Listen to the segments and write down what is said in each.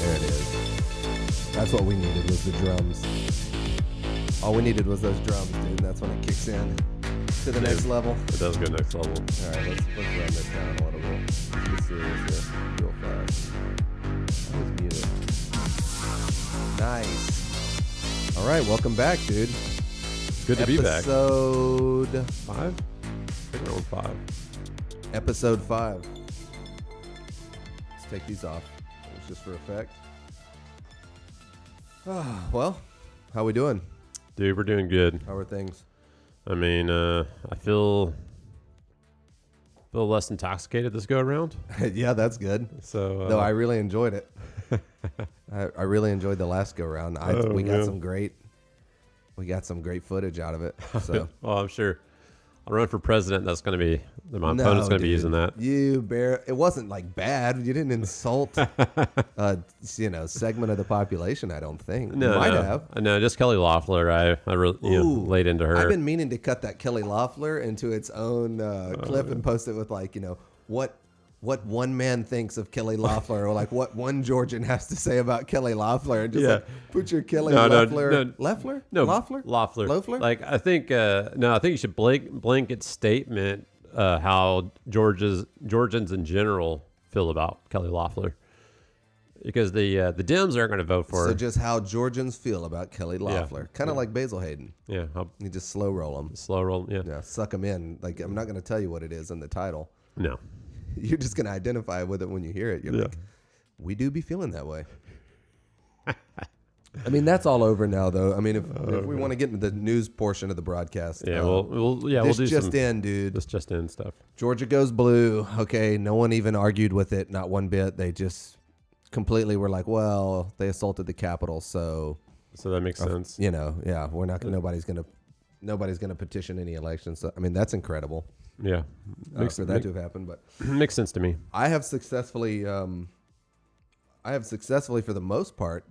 There it is. That's what we needed was the drums. All we needed was those drums, dude. And that's when it kicks in to the next level. It does go next level. All right, let's run this down a little bit. Let's get serious here, real fast. I was muted. Nice. All right, welcome back, dude. Good to be back. Episode 5? I think we're on 5. Episode 5. Let's take these off. It's just for effect. Well, how we doing? Dude, we're doing good. How are things? I mean, I feel less intoxicated this go around. Yeah, that's good. So, Though I really enjoyed it. I really enjoyed the last go round. We got some great footage out of it. So, well, I'm sure I'll run for president. That's going to be my opponent's going to be using that. It wasn't like bad. You didn't insult, segment of the population. I don't think. No, you might have. No, just Kelly Loeffler. I really laid into her. I've been meaning to cut that Kelly Loeffler into its own clip and post it with what one man thinks of Kelly Loeffler, or like what one Georgian has to say about Kelly Loeffler, and just put your Kelly Loeffler. Loeffler. Like I think you should blanket statement how Georgians in general feel about Kelly Loeffler, because the Dems aren't going to vote for her. So just how Georgians feel about Kelly Loeffler, kind of like Basil Hayden. Yeah, you just slow roll them. Yeah, suck them in. Like I'm not going to tell you what it is in the title. No. You're just going to identify with it when you hear it. You're like, we do be feeling that way. I mean, that's all over now, though. I mean, if we want to get into the news portion of the broadcast. Yeah, we'll do just in, dude. This just in stuff. Georgia goes blue. Okay, no one even argued with it, not one bit. They just completely were like, well, they assaulted the Capitol, so that makes sense. We're not. Nobody's gonna petition any elections. So, I mean, that's incredible. Yeah, for that to have happened, but makes sense to me. I have successfully, for the most part,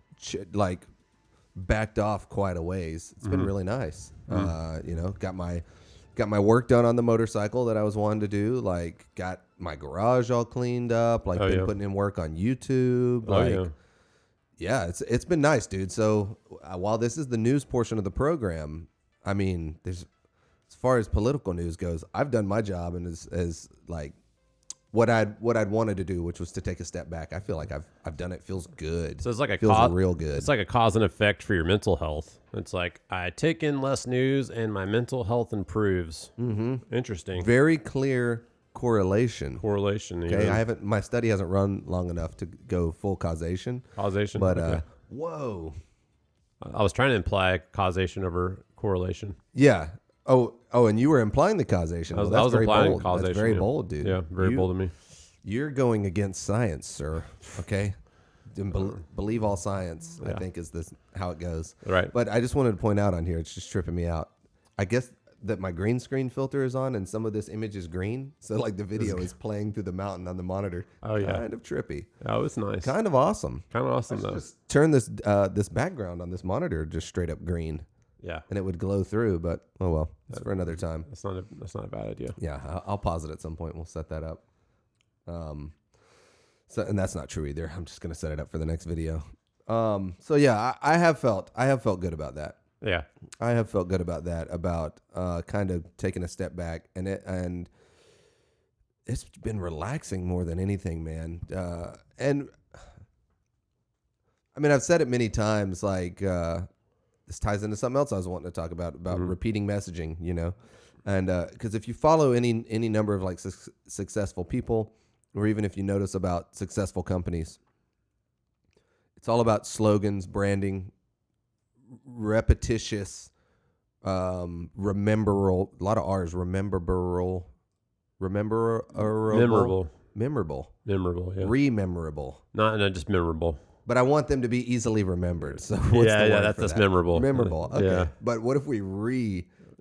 backed off quite a ways. It's been really nice. Got my work done on the motorcycle that I was wanting to do. Like, got my garage all cleaned up. Like, putting in work on YouTube. It's been nice, dude. So while this is the news portion of the program, I mean, as far as political news goes, I've done my job, and as like what I'd wanted to do, which was to take a step back. I feel like I've done it. Feels good. So it's like real good. It's like a cause and effect for your mental health. It's like I take in less news and my mental health improves. Mm-hmm. Interesting. Very clear correlation. Okay. My study hasn't run long enough to go full causation. But whoa. I was trying to imply causation over correlation. Yeah. Oh, and you were implying the causation. I was very implying bold. causation. That's very bold, dude. Yeah, very bold of me. You're going against science, sir. Okay? Believe all science, I think, is how it goes. Right. But I just wanted to point out on here, it's just tripping me out. I guess that my green screen filter is on, and some of this image is green. So, like, the video is playing through the mountain on the monitor. Oh, yeah. Kind of trippy. Oh, it's nice. Kind of awesome. Though. Just turn this background on this monitor just straight up green. Yeah, and it would glow through, but oh well, it's for another time. That's not a bad idea. Yeah, I'll pause it at some point. We'll set that up. And that's not true either. I'm just gonna set it up for the next video. So yeah, I have felt good about that. Yeah, I have felt good about that. About kind of taking a step back, and it's been relaxing more than anything, man. And I mean, I've said it many times, like. This ties into something else I was wanting to talk about repeating messaging, and because if you follow any number of like successful people, or even if you notice about successful companies, it's all about slogans, branding, repetitious, memorable, a lot of R's, memorable, yeah, rememberable, not just memorable. But I want them to be easily remembered. So that's memorable. Memorable. Okay. Yeah. But what if we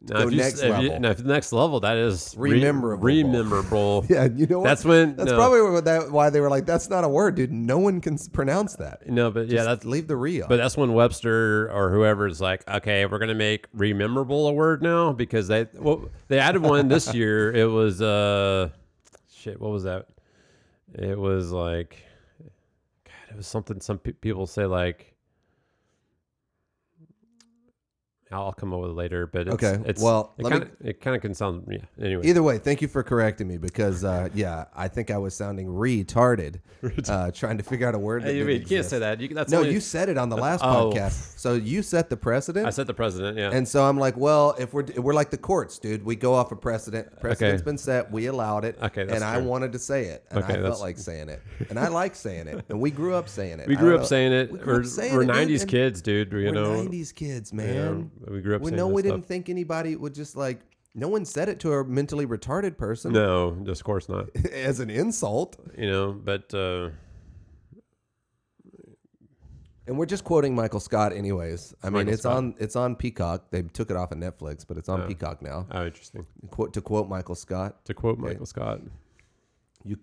go next level? Now, if the next level, that is rememberable. Rememberable. Yeah, you know what? That's probably why they were like, that's not a word, dude. No one can pronounce that. No, but just leave the re. But that's when Webster or whoever is like, okay, we're gonna make rememberable a word now, because they added one this year. It was what was that? It was like. it was something. Some people say like. I'll come up with it later, but it's, okay. It's, well, it kind of can sound, yeah. Anyway, either way, thank you for correcting me because, I think I was sounding retarded, trying to figure out a word. That you can't say that. You said it on the last podcast. So you set the precedent. I set the precedent, yeah. And so I'm like, well, if we're like the courts, dude, we go off a precedent. Precedent's been set. We allowed it. Okay, and I wanted to say it, and I felt like saying it, and I like saying it, and we grew up saying it. We grew up saying it. We're 90s kids, dude. We're 90s kids, man. We grew up saying we didn't think anybody would just like. No one said it to a mentally retarded person. No, just of course not. As an insult, But and we're just quoting Michael Scott, anyways. I mean, it's on Peacock. They took it off of Netflix, but it's on Peacock now. Oh, interesting. To quote Michael Scott. Michael Scott. You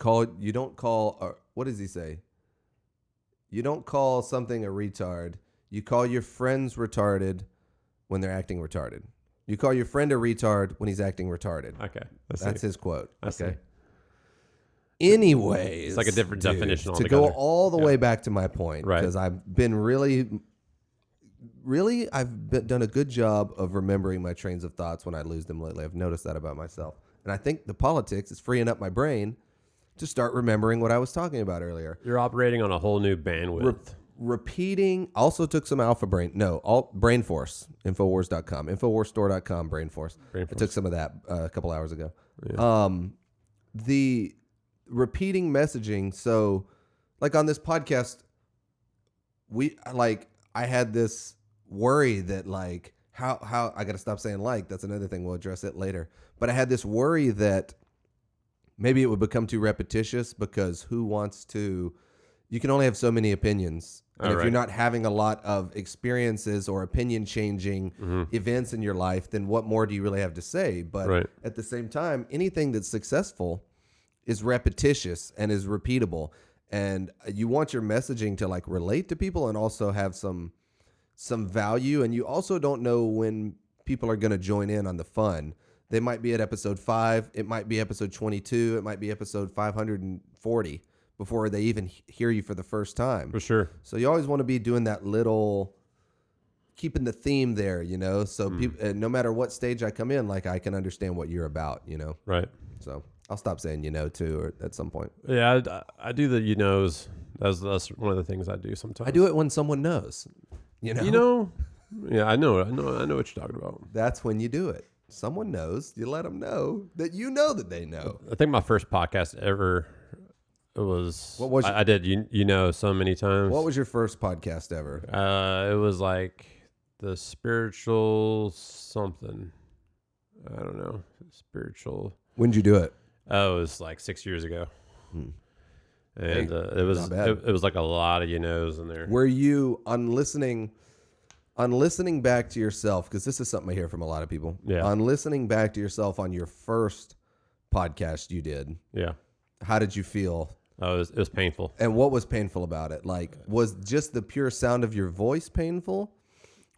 don't call. What does he say? You don't call something a retard. You call your friends retarded when they're acting retarded. You call your friend a retard when he's acting retarded. Okay. That's his quote. Okay. Anyways. It's like a different definition altogether. To go all the way back to my point, right? Because I've been done a good job of remembering my trains of thoughts when I lose them lately. I've noticed that about myself. And I think the politics is freeing up my brain to start remembering what I was talking about earlier. You're operating on a whole new bandwidth. Repeating, also took some Brain Force, Infowars.com, Infowarsstore.com, Brain Force. I took some of that a couple hours ago. Yeah. The repeating messaging. So like on this podcast, I had this worry that like, how I got to stop saying like, that's another thing. We'll address it later. But I had this worry that maybe it would become too repetitious because you can only have so many opinions. And if you're not having a lot of experiences or opinion-changing events in your life, then what more do you really have to say? But at the same time, anything that's successful is repetitious and is repeatable. And you want your messaging to like relate to people and also have some value. And you also don't know when people are going to join in on the fun. They might be at episode 5. It might be episode 22. It might be episode 540. Before they even hear you for the first time. For sure. So you always want to be doing that little, keeping the theme there, So people, no matter what stage I come in, like I can understand what you're about, Right. So I'll stop saying too, or at some point. Yeah, I do the knows. That's one of the things I do sometimes. I do it when someone knows, Yeah, I know what you're talking about. That's when you do it. Someone knows. You let them know that you know that they know. I think my first podcast ever. It was. What was I did so many times. What was your first podcast ever? It was like the spiritual something. I don't know. Spiritual. When did you do it? Oh, it was like 6 years ago. And it was like a lot of in there. Were you on listening back to yourself? Because this is something I hear from a lot of people. Yeah. On listening back to yourself on your first podcast you did. Yeah. How did you feel? Oh, it was painful. And what was painful about it? Like, was just the pure sound of your voice painful?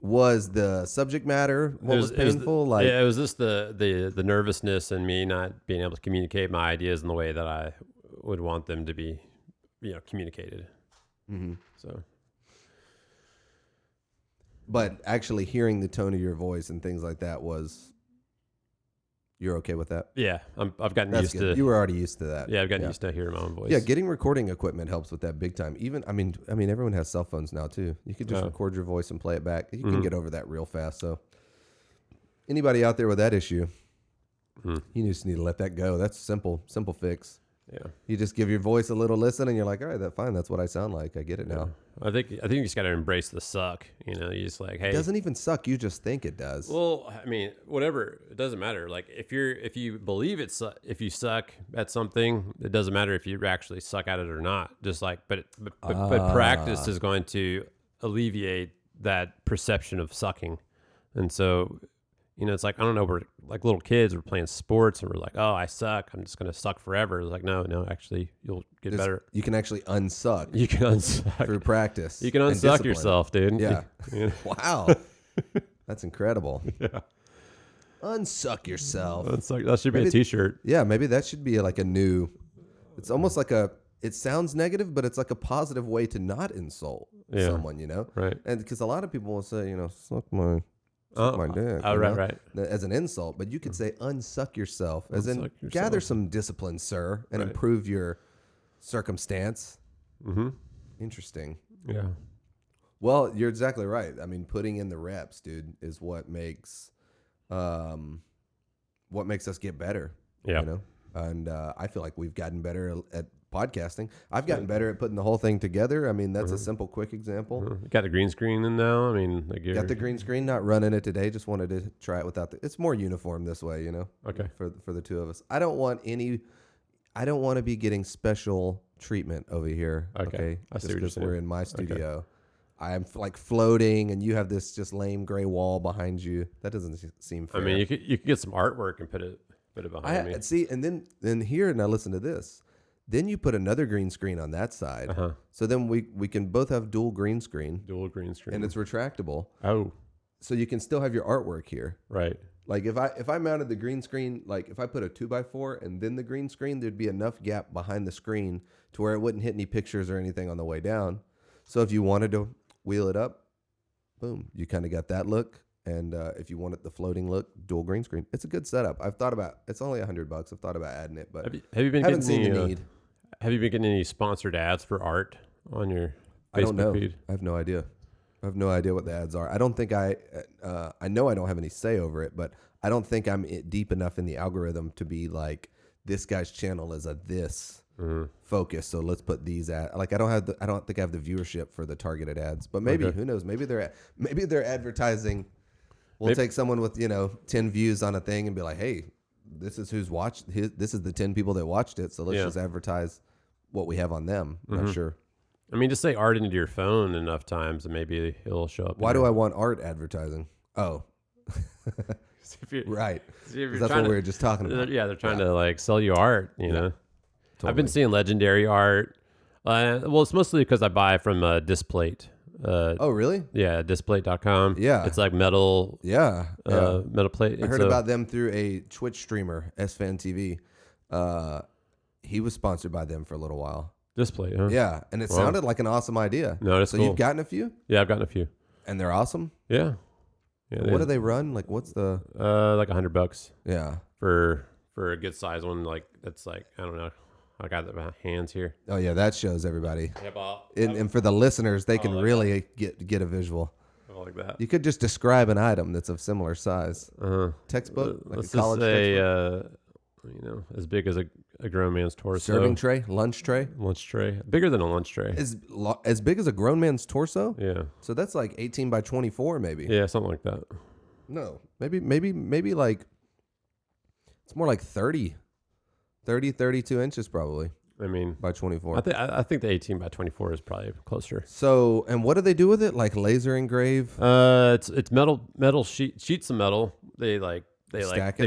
Was the subject matter was painful? It was just the nervousness and me not being able to communicate my ideas in the way that I would want them to be, communicated. Mm-hmm. So, but actually hearing the tone of your voice and things like that you're okay with that? Yeah, I've gotten used to. You were already used to that. Yeah, I've gotten used to hearing my own voice. Yeah, getting recording equipment helps with that big time. Even, I mean, everyone has cell phones now too. You can just record your voice and play it back. You can get over that real fast. So, anybody out there with that issue, you just need to let that go. That's simple fix. Yeah, you just give your voice a little listen, and you're like, all right, that's fine. That's what I sound like. I get it now. I think you just got to embrace the suck. You just like, hey, it doesn't even suck. You just think it does. Well, I mean, whatever. It doesn't matter. Like if you believe if you suck at something, it doesn't matter if you actually suck at it or not. Just like, but practice is going to alleviate that perception of sucking, and so. It's like, I don't know, we're like little kids, we're playing sports and we're like, oh, I suck. I'm just going to suck forever. It's like, no, actually, you'll get better. You can actually unsuck. You can unsuck. Through practice. You can unsuck yourself, dude. Yeah. Wow. That's incredible. Yeah. Unsuck yourself. Unsuck. That should be a t-shirt. Yeah, maybe that should be like a new, it's almost like it sounds negative, but it's like a positive way to not insult someone, you know? Right. And because a lot of people will say, you know, suck my dick. Oh, right. As an insult, but you could say unsuck yourself, as in gather some discipline, sir, and improve your circumstance. Mm-hmm. Interesting. Yeah. Well, you're exactly right. I mean, putting in the reps, dude, is what makes us get better. Yeah. You know? And I feel like we've gotten better at podcasting. I've gotten better at putting the whole thing together. I mean, that's a simple, quick example. You got the green screen in now. I mean, got the green screen. Not running it today. Just wanted to try it without it's more uniform this way, you know. Okay. For the two of us, I don't want to be getting special treatment over here. Okay. I see just because we're in my studio. Okay. I'm like floating, and you have this just lame gray wall behind you. That doesn't seem fair. I mean, you could get some artwork and put it behind me. See, and then here, now listen to this. Then you put another green screen on that side. Uh-huh. So then we can both have dual green screen. And it's retractable. Oh. So you can still have your artwork here. Right. Like if I mounted the green screen, like if I put a 2x4 and then the green screen, there'd be enough gap behind the screen to where it wouldn't hit any pictures or anything on the way down. So if you wanted to wheel it up, boom, you kind of got that look. And if you wanted the floating look, dual green screen. It's a good setup. I've thought about. It's only $100. I've thought about adding it, but have you been haven't seen the need. Have you been getting any sponsored ads for art on your Facebook I don't know. feed? I have no idea. I have no idea what the ads are. I don't think I know I don't have any say over it, but I don't think I'm deep enough in the algorithm to be like, this guy's channel is a this focus, so let's put these at. Like I don't think I have the viewership for the targeted ads, but maybe who knows? Maybe they're advertising. We'll take someone with 10 views on a thing and be like, hey, this is who's watched. This is the 10 people that watched it, so let's just advertise what we have on them. I'm not sure. I mean, just say art into your phone enough times, and maybe it'll show up. Why do I want art advertising? Oh, right. That's what we were just talking about. Yeah, they're trying to like sell you art. You know, totally. I've been seeing legendary art. Well, it's mostly because I buy from Displate. Oh, really? Yeah, displate.com. Yeah. It's like metal. Yeah. Metal plate. I heard about them through a Twitch streamer, SFan TV. He was sponsored by them for a little while. Displate, huh? Yeah, and it sounded like an awesome idea. No, that's so cool. You've gotten a few? Yeah, I've gotten a few. And they're awesome? Yeah. What do they run? Like, what's the... like $100. Yeah. For a good size one, like, that's like, I don't know. I got my hands here. Oh, yeah, that shows everybody. Yeah, and for the listeners, they can really get a visual. Like that. You could just describe an item that's of similar size. Textbook? Like let's a college just say, textbook? as big as a grown man's torso. Serving tray? Lunch tray? Lunch tray. Bigger than a lunch tray. As big as a grown man's torso? Yeah. So that's like 18 by 24 maybe. Yeah, something like that. No. Maybe like, it's more like 32 inches probably. I mean, by 24. I think the 18 by 24 is probably closer. So, and what do they do with it? Like laser engrave? It's metal sheets of metal. They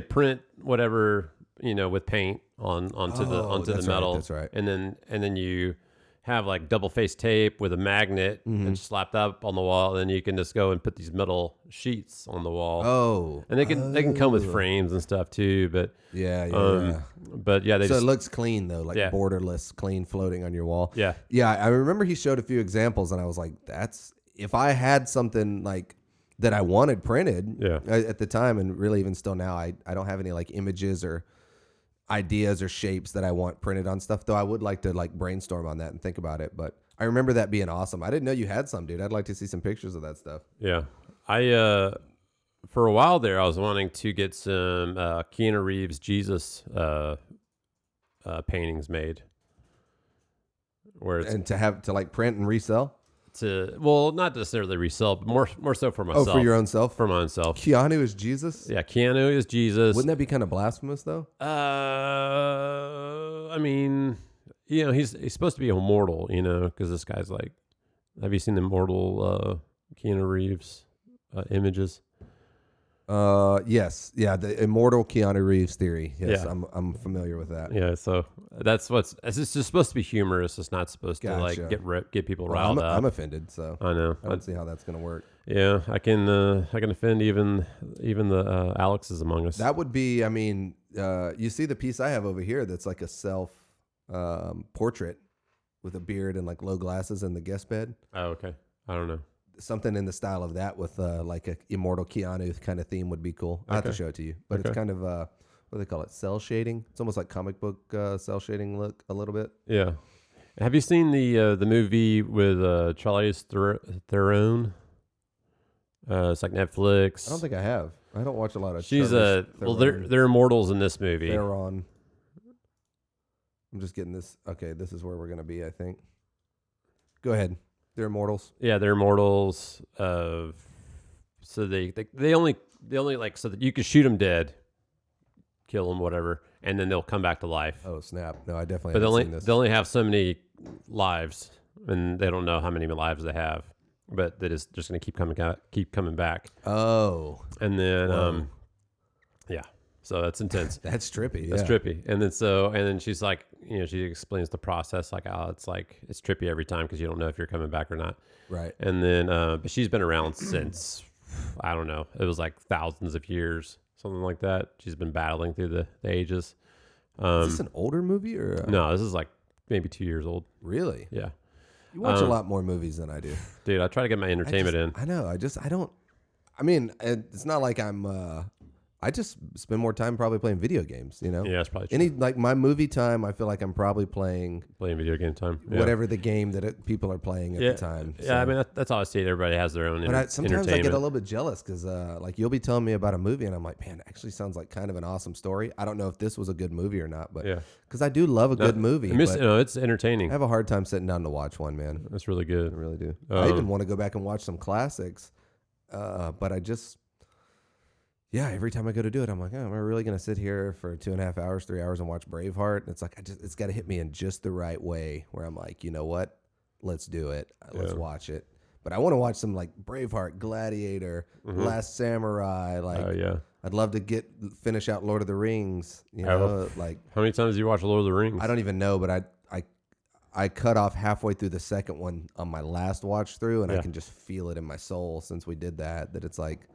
print whatever, with paint onto the metal. Right, that's right. And then you have like double face tape with a magnet and slapped up on the wall, and then you can just go and put these metal sheets on the wall. Oh, and they can come with frames and stuff too. But yeah. But yeah, it looks clean though, like borderless, clean, floating on your wall. Yeah. I remember he showed a few examples, and I was like, if I had something like that I wanted printed at the time, and really even still now, I don't have any like images or ideas or shapes that I want printed on stuff, though I would like to like brainstorm on that and think about it. But I remember that being awesome. I didn't know you had some, dude. I'd like to see some pictures of that stuff. Yeah. I for a while there, I was wanting to get some Keanu Reeves Jesus paintings made. And to like print and resell? Not necessarily resell, but more so for myself. Oh, for your own self? For my own self. Keanu is Jesus? Yeah, Keanu is Jesus. Wouldn't that be kind of blasphemous, though? I mean, he's supposed to be immortal, because this guy's like, have you seen the immortal Keanu Reeves images? Yes. Yeah, the immortal Keanu Reeves theory. Yes, yeah. I'm familiar with that. Yeah, so it's just supposed to be humorous. It's not supposed to like get people riled up. I'm offended, so I know. I don't see how that's going to work. Yeah, I can offend even the Alexes among us. That would be, you see the piece I have over here that's like a self portrait with a beard and like low glasses in the guest bed. Oh, okay. I don't know. Something in the style of that with like a immortal Keanu kind of theme would be cool. I'll have to show it to you, but it's kind of what do they call it? Cell shading. It's almost like comic book cell shading look a little bit. Yeah. Have you seen the movie with Charlize Theron? It's like Netflix. I don't think I have. I don't watch a lot of. She's they're immortals in this movie. Theron. I'm just getting this. Okay, this is where we're gonna be. I think. Go ahead. They're immortals. Yeah, they're immortals. So they only like so that you can shoot them dead, kill them, whatever, and then they'll come back to life. Oh snap! No, I definitely. But haven't seen this. they only have so many lives, and they don't know how many lives they have. But that is just going to keep coming back. Oh, and then yeah. So that's intense. That's trippy. That's trippy. And then she's like, she explains the process, like, oh, it's trippy every time because you don't know if you're coming back or not. Right. And then, but she's been around since, I don't know, it was like thousands of years, something like that. She's been battling through the ages. Is this an older movie or? No, this is like maybe 2 years old. Really? Yeah. You watch a lot more movies than I do. Dude, I try to get my entertainment in. I know. I don't. I mean, it's not like I'm. I just spend more time probably playing video games, Yeah, that's probably true. Like my movie time, I feel like I'm probably playing video game time. Yeah. Whatever the game that people are playing at the time. So. Yeah, I mean, that's all I see. Everybody has their own sometimes I get a little bit jealous because like you'll be telling me about a movie and I'm like, man, it actually sounds like kind of an awesome story. I don't know if this was a good movie or not, but because I do love a good movie. It's entertaining. I have a hard time sitting down to watch one, man. That's really good. I really do. I even want to go back and watch some classics, but I just... Yeah, every time I go to do it, I'm like, oh, am I really going to sit here for 2.5 hours, 3 hours and watch Braveheart? And it's like, it's got to hit me in just the right way where I'm like, you know what? Let's do it. Let's watch it. But I want to watch some like Braveheart, Gladiator, Last Samurai. Like, I'd love to finish out Lord of the Rings. You know, like how many times do you watch Lord of the Rings? I don't even know, but I cut off halfway through the second one on my last watch through, and I can just feel it in my soul since we did that it's like.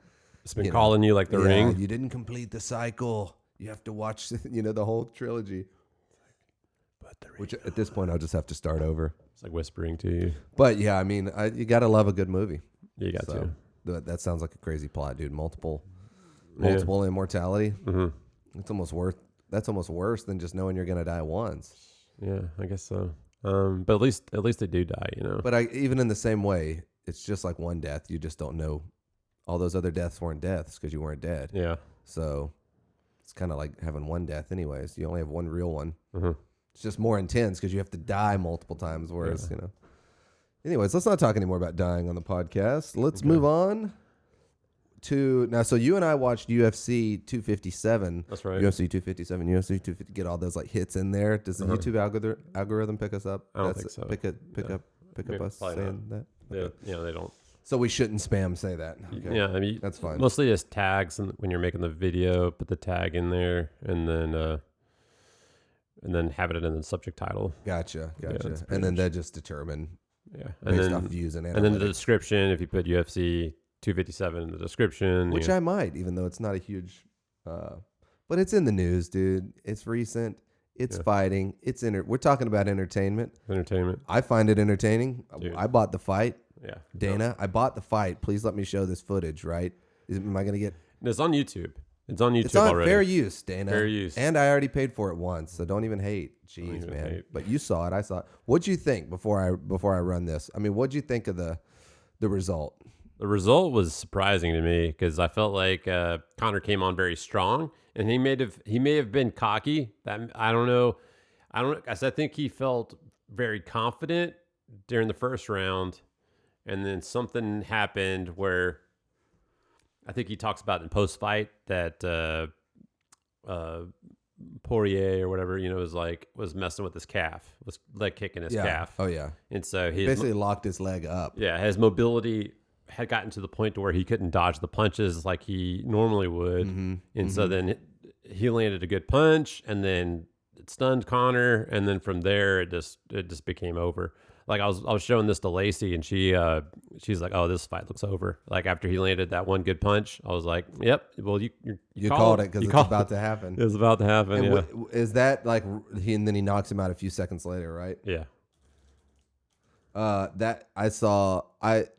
It's been calling you like the ring. You didn't complete the cycle. You have to watch, the whole trilogy. Which at this point, I'll just have to start over. It's like whispering to you. But yeah, I mean, you got to love a good movie. You got to. That sounds like a crazy plot, dude. Multiple immortality. Mm-hmm. That's almost worse than just knowing you're going to die once. Yeah, I guess so. But at least they do die, But even in the same way, it's just like one death. You just don't know. All those other deaths weren't deaths because you weren't dead. Yeah. So it's kind of like having one death anyways. You only have one real one. Mm-hmm. It's just more intense because you have to die multiple times. Whereas, Anyways, let's not talk anymore about dying on the podcast. Let's move on to... Now, so you and I watched UFC 257. That's right. UFC 257, UFC 250. Get all those like hits in there. Does the YouTube algorithm pick us up? I don't think so. Pick up us saying that? Okay. Yeah, they don't. So we shouldn't spam say that. Okay. Yeah, I mean, that's fine. Mostly just tags, and when you're making the video, put the tag in there, and then have it in the subject title. Gotcha. And then they just determine. Yeah, based off views and analytics. And then the description. If you put UFC 257 in the description, which I might, even though it's not a huge, but it's in the news, dude. It's recent. It's fighting. It's we're talking about entertainment. I find it entertaining. Dude. I bought the fight. Yeah, Dana, I bought the fight. Please let me show this footage. Right? Am I going to get? It's on YouTube. It's on YouTube it's on already. Fair use, Dana. Fair use. And I already paid for it once, so don't even hate. Jeez, man. But you saw it. I saw it. What'd you think before I run this? I mean, what'd you think of the result? The result was surprising to me because I felt like Conor came on very strong, and he may have been cocky. That I don't know. I think he felt very confident during the first round. And then something happened where I think he talks about in post-fight that Poirier or whatever, was messing with his calf, was leg kicking his calf. Oh, yeah. And so he basically locked his leg up. Yeah, his mobility had gotten to the point to where he couldn't dodge the punches like he normally would. Mm-hmm. And so then he landed a good punch, and then it stunned Conor, and then from there it just became over. Like I was showing this to Lacey, and she's like, "Oh, this fight looks over." Like after he landed that one good punch, I was like, "Yep, well you called it because it's about to happen." It was about to happen. And is that like and then he knocks him out a few seconds later, right? Yeah. That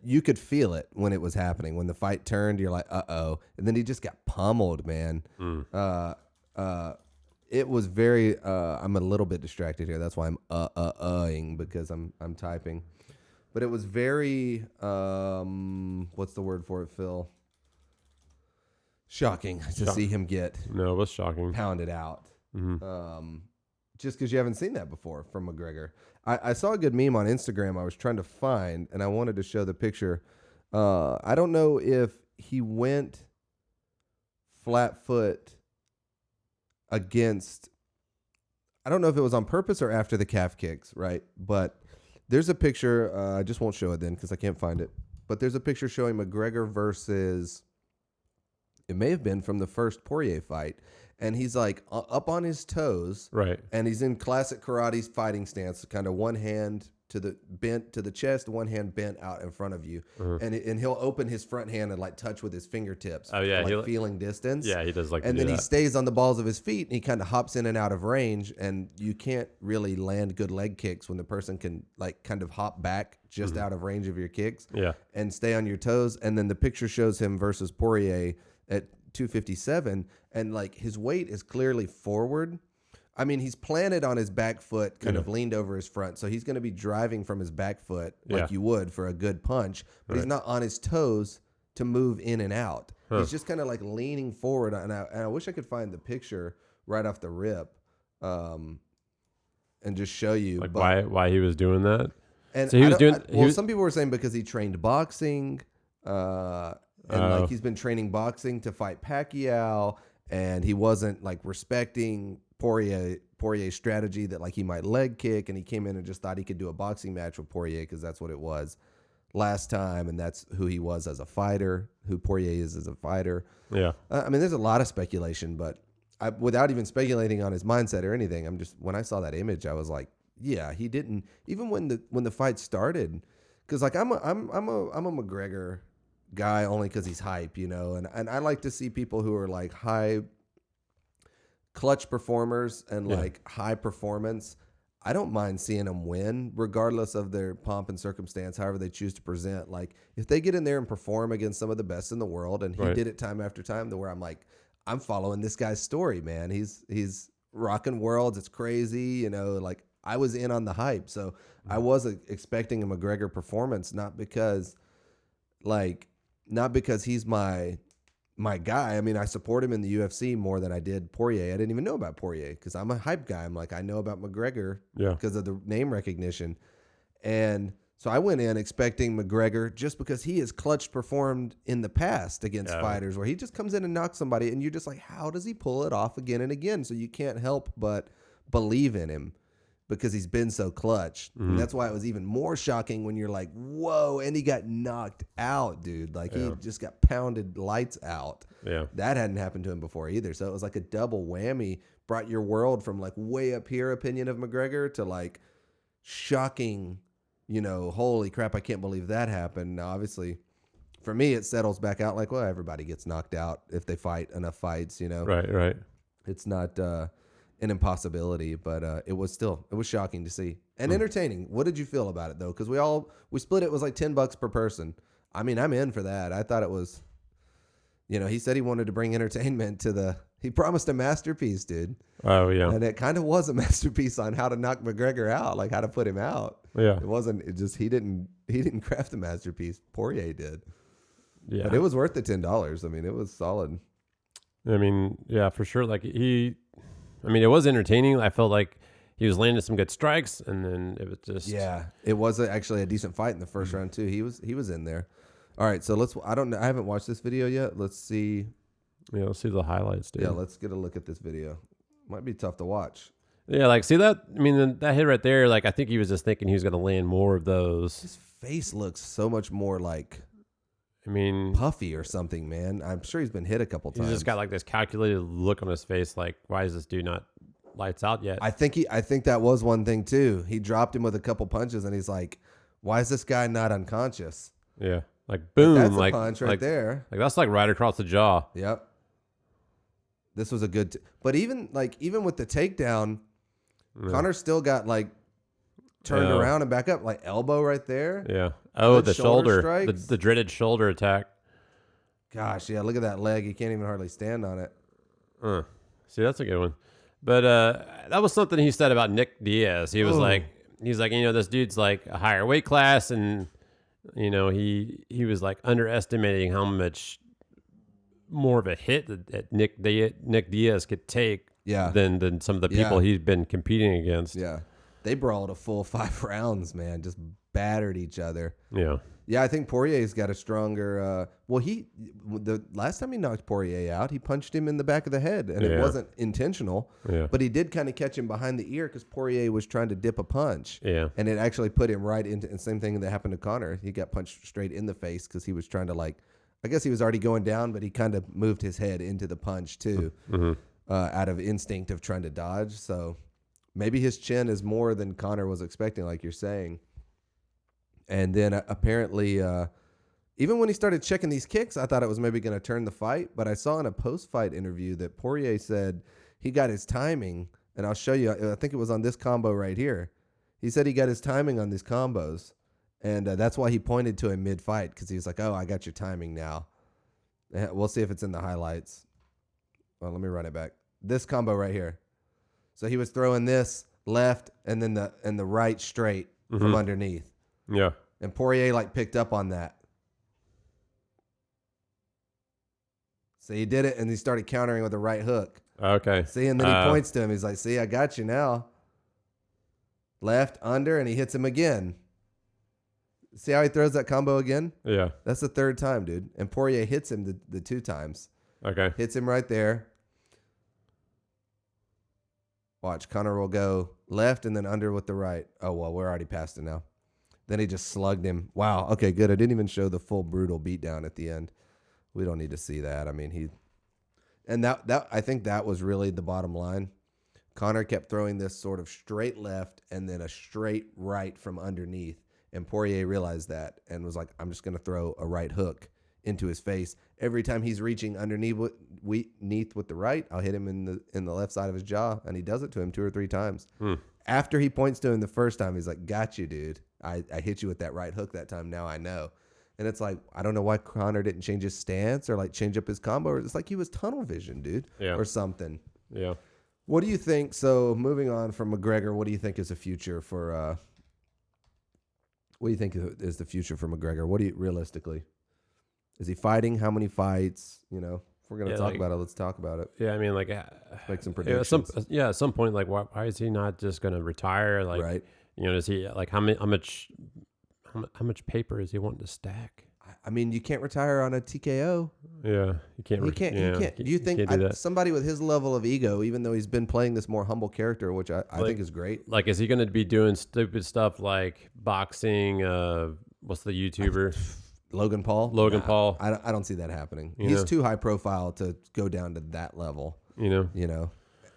you could feel it when it was happening. When the fight turned, you're like, uh-oh. And then he just got pummeled, man. It was very, I'm a little bit distracted here. That's why I'm ing because I'm typing. But it was very, what's the word for it, Phil? Shocking to see him get it was shocking. Pounded out. Just because you haven't seen that before from McGregor. I saw a good meme on Instagram I was trying to find, and I wanted to show the picture. I don't know if he went flat foot against, I don't know if it was on purpose or after the calf kicks, right? But there's a picture, I just won't show it then because I can't find it. But there's a picture showing McGregor versus, it may have been from the first Poirier fight. And he's like up on his toes. Right. And he's in classic karate fighting stance, kind of one hand bent to the chest, one hand bent out in front of you. And he'll open his front hand and like touch with his fingertips. Oh, yeah. For, like, feeling distance. Yeah, he does like and to do then that. He stays on the balls of his feet and he kind of hops in and out of range. And you can't really land good leg kicks when the person can like kind of hop back just out of range of your kicks. Yeah. And stay on your toes. And then the picture shows him versus Poirier at 257, and like his weight is clearly forward. I mean, he's planted on his back foot, kind of leaned over his front, so he's going to be driving from his back foot like you would for a good punch, but he's not on his toes to move in and out. He's just kind of like leaning forward, and I wish I could find the picture right off the rip, and just show you like why he was doing that. And so he was doing. Some people were saying because he trained boxing. And like he's been training boxing to fight Pacquiao, and he wasn't like respecting Poirier's strategy that like he might leg kick, and he came in and just thought he could do a boxing match with Poirier because that's what it was last time, and that's who he was as a fighter, who Poirier is as a fighter. Yeah, I mean, there's a lot of speculation, but without even speculating on his mindset or anything, when I saw that image, I was like, yeah, he didn't even when the fight started, because like I'm a McGregor guy only because he's hype, you know, and I like to see people who are like high clutch performers and like high performance. I don't mind seeing them win regardless of their pomp and circumstance, however they choose to present. Like if they get in there and perform against some of the best in the world, and he did it time after time, to where I'm like, I'm following this guy's story, man. He's rocking worlds. It's crazy, you know, like I was in on the hype. So I was expecting a McGregor performance, not because he's my guy. I mean, I support him in the UFC more than I did Poirier. I didn't even know about Poirier because I'm a hype guy. I'm like, I know about McGregor because of the name recognition. And so I went in expecting McGregor just because he has clutch performed in the past against fighters where he just comes in and knocks somebody and you're just like, how does he pull it off again and again? So you can't help but believe in him because he's been so clutch. And that's why it was even more shocking when you're like, whoa, and he got knocked out, dude. Like he just got pounded lights out. Yeah. That hadn't happened to him before either. So it was like a double whammy, brought your world from like way up here opinion of McGregor to like shocking, you know, holy crap, I can't believe that happened. Now, obviously, for me, it settles back out like, well, everybody gets knocked out if they fight enough fights, you know. Right. It's not an impossibility, but it was shocking to see and entertaining. What did you feel about it though? Because we split it was like $10 per person. I mean, I'm in for that. I thought it was, you know, he said he wanted to bring entertainment to he promised a masterpiece, dude. Oh yeah, and it kind of was a masterpiece on how to knock McGregor out, like how to put him out. Yeah, it wasn't. It just he didn't craft a masterpiece. Poirier did. Yeah, but it was worth the $10. I mean, it was solid. I mean, yeah, for sure. Like it was entertaining. I felt like he was landing some good strikes, and then it was just it was actually a decent fight in the first round too. He was in there. All right, so I haven't watched this video yet. Let's see. Yeah, let's see the highlights, dude. Yeah, let's get a look at this video. Might be tough to watch. Yeah, like see that? I mean, that hit right there. Like I think he was just thinking he was going to land more of those. His face looks so much more like, I puffy or something, man. I'm sure he's been hit a couple times. He's just got like this calculated look on his face. Like, why is this dude not lights out yet? I think that was one thing too. He dropped him with a couple punches, and he's like, "Why is this guy not unconscious?" Yeah, like boom, that's a punch right there. Like that's like right across the jaw. Yep. This was a good, but even with the takedown, Conor still got like turned around and back up, like elbow right there. Yeah. Oh, the shoulder, strikes. the dreaded shoulder attack. Gosh, yeah, look at that leg. He can't even hardly stand on it. See, that's a good one. But that was something he said about Nick Diaz. He was like, this dude's like a higher weight class, and he was like underestimating how much more of a hit that Nick Diaz could take than some of the people he's been competing against. Yeah. They brawled a full 5 rounds, man. Just battered each other. Yeah. Yeah, I think Poirier's got a stronger. The last time he knocked Poirier out, he punched him in the back of the head, and it wasn't intentional. Yeah. But he did kind of catch him behind the ear because Poirier was trying to dip a punch. Yeah. And it actually put him right into. And same thing that happened to Conor. He got punched straight in the face because he was trying to I guess he was already going down, but he kind of moved his head into the punch too, out of instinct of trying to dodge. So maybe his chin is more than Conor was expecting, like you're saying. And then apparently, even when he started checking these kicks, I thought it was maybe going to turn the fight. But I saw in a post-fight interview that Poirier said he got his timing. And I'll show you. I think it was on this combo right here. He said he got his timing on these combos. And that's why he pointed to him mid-fight, because he was like, oh, I got your timing now. We'll see if it's in the highlights. Well, let me run it back. This combo right here. So he was throwing this left and then the right straight from underneath. Yeah. And Poirier picked up on that. So he did it, and he started countering with a right hook. Okay. See, and then he points to him. He's like, see, I got you now. Left, under, and he hits him again. See how he throws that combo again? Yeah. That's the 3rd time, dude. And Poirier hits him the 2 times. Okay. Hits him right there. Watch, Conor will go left and then under with the right. Oh, well, we're already past it now. Then he just slugged him. Wow. Okay, good. I didn't even show the full brutal beatdown at the end. We don't need to see that. I mean, that I think that was really the bottom line. Conor kept throwing this sort of straight left and then a straight right from underneath. And Poirier realized that and was like, I'm just going to throw a right hook into his face. Every time he's reaching underneath with the right, I'll hit him in the left side of his jaw. And he does it to him 2 or 3 times. After he points to him the first time, he's like, got you, dude. I hit you with that right hook that time. Now I know. And it's like, I don't know why Conor didn't change his stance or change up his combo. It's like he was tunnel vision, dude, or something. Yeah. What do you think? So moving on from McGregor, what do you think is the future for, what do you think is the future for McGregor? What do you, realistically, is he fighting? How many fights? If we're going to talk about it, let's talk about it. Yeah. I mean, make some predictions. At some point, why is he not just going to retire? Right. Does he how much paper is he wanting to stack? I mean, you can't retire on a TKO. Yeah, you can't. He can't. Do you think somebody with his level of ego, even though he's been playing this more humble character, which I think is great? Is he going to be doing stupid stuff like boxing? What's the YouTuber? Logan Paul. Paul. I don't see that happening. He's too high profile to go down to that level.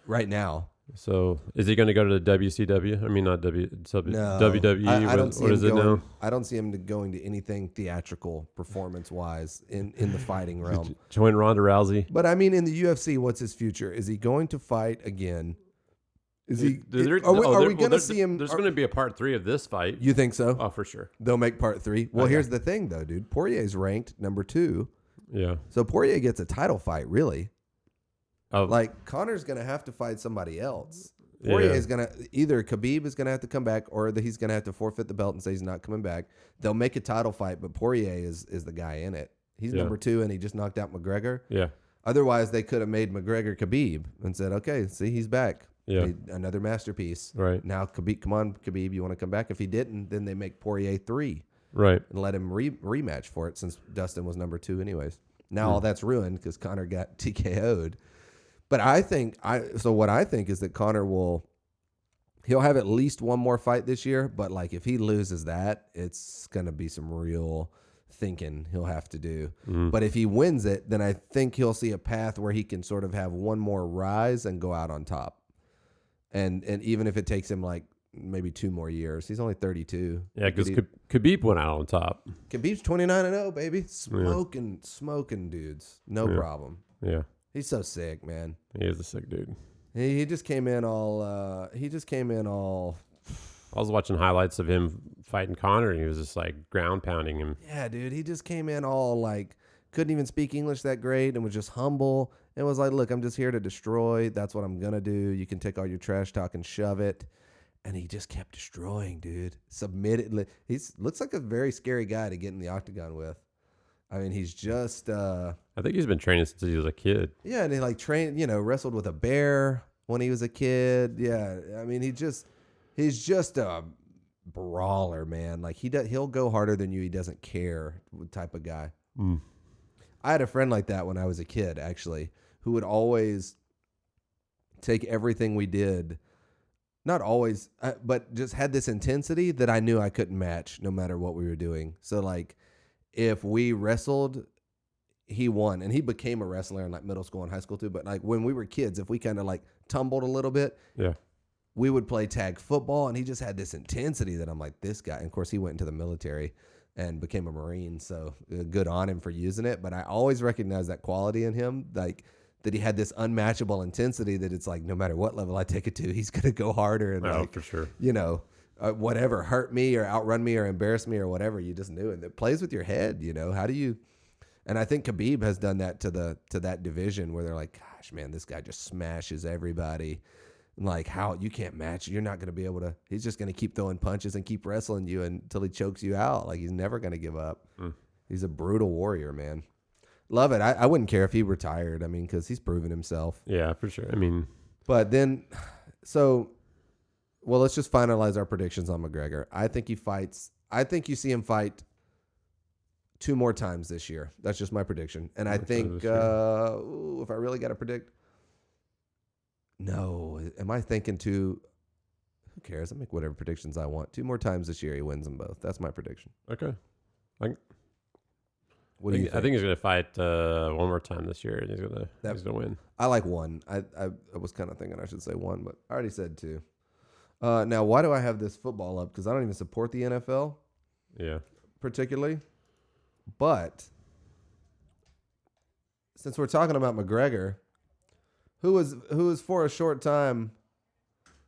Right now. So is he going to go to the WCW? I mean, not WWE. I don't see him going. Now? I don't see him going to anything theatrical, performance-wise, in the fighting realm. Join Ronda Rousey. But I mean, in the UFC, what's his future? Is he going to fight again? Is he? Are we going to see him? There's going to be a part 3 of this fight. You think so? Oh, for sure. They'll make part 3. Well, here's the thing, though, dude. Poirier's ranked number 2. Yeah. So Poirier gets a title fight, really. Oh. Conor's going to have to fight somebody else. Poirier is going to either Khabib is going to have to come back or he's going to have to forfeit the belt and say he's not coming back. They'll make a title fight, but Poirier is the guy in it. He's number 2 and he just knocked out McGregor. Yeah. Otherwise, they could have made McGregor Khabib and said, okay, see, he's back. Yeah. Another masterpiece. Right. Now, Khabib, come on, Khabib, you want to come back? If he didn't, then they make Poirier 3. Right. And let him rematch for it since Dustin was number 2 anyways. Now all that's ruined because Conor got TKO'd. But what I think is that Conor he'll have at least one more fight this year. But if he loses that, it's going to be some real thinking he'll have to do. But if he wins it, then I think he'll see a path where he can sort of have one more rise and go out on top. And even if it takes him maybe 2 more years, he's only 32. Yeah, because Khabib went out on top. Khabib's 29-0, baby, smoking dudes, no problem. Yeah. He's so sick, man. He is a sick dude. He just came in all I was watching highlights of him fighting Connor, and he was just like ground pounding him. Yeah, dude. He just came in all like couldn't even speak English that great and was just humble and was like, look, I'm just here to destroy. That's what I'm going to do. You can take all your trash talk and shove it. And he just kept destroying, dude. Submitted. He looks like a very scary guy to get in the octagon with. I mean, he's just. I think he's been training since he was a kid. Yeah, and he like trained, wrestled with a bear when he was a kid. Yeah, I mean, he's just a brawler, man. Like he'll go harder than you. He doesn't care type of guy. Mm. I had a friend like that when I was a kid, actually, who would always take everything we did. Not always, but just had this intensity that I knew I couldn't match no matter what we were doing. So, like, if we wrestled, he won. And he became a wrestler in, like, middle school and high school, too. But, like, when we were kids, if we kind of, like, tumbled a little bit, we would play tag football. And he just had this intensity that I'm like, this guy. And, of course, he went into the military and became a Marine. So, good on him for using it. But I always recognized that quality in him, like, that he had this unmatchable intensity that it's like no matter what level I take it to, he's going to go harder and for sure. Whatever hurt me or outrun me or embarrass me or whatever. You just knew it. It plays with your head. How do you? And I think Khabib has done that to that division where they're like, gosh, man, this guy just smashes everybody. Like how you can't match. You're not going to be able to. He's just going to keep throwing punches and keep wrestling you until he chokes you out. Like he's never going to give up. He's a brutal warrior, man. Love it. I wouldn't care if he retired. I mean, because he's proven himself. Yeah, for sure. I mean, but then, let's just finalize our predictions on McGregor. I think he fights. I think you see him fight 2 more times this year. That's just my prediction. And I think if I really got to predict, no. Am I thinking who cares? I make whatever predictions I want. 2 more times this year, he wins them both. That's my prediction. Okay. What do you think? I think he's going to fight one more time this year, and he's going to win. I like 1. I was kind of thinking I should say 1, but I already said 2. Now, why do I have this football up? Because I don't even support the NFL. Yeah. Particularly. But since we're talking about McGregor, who was for a short time.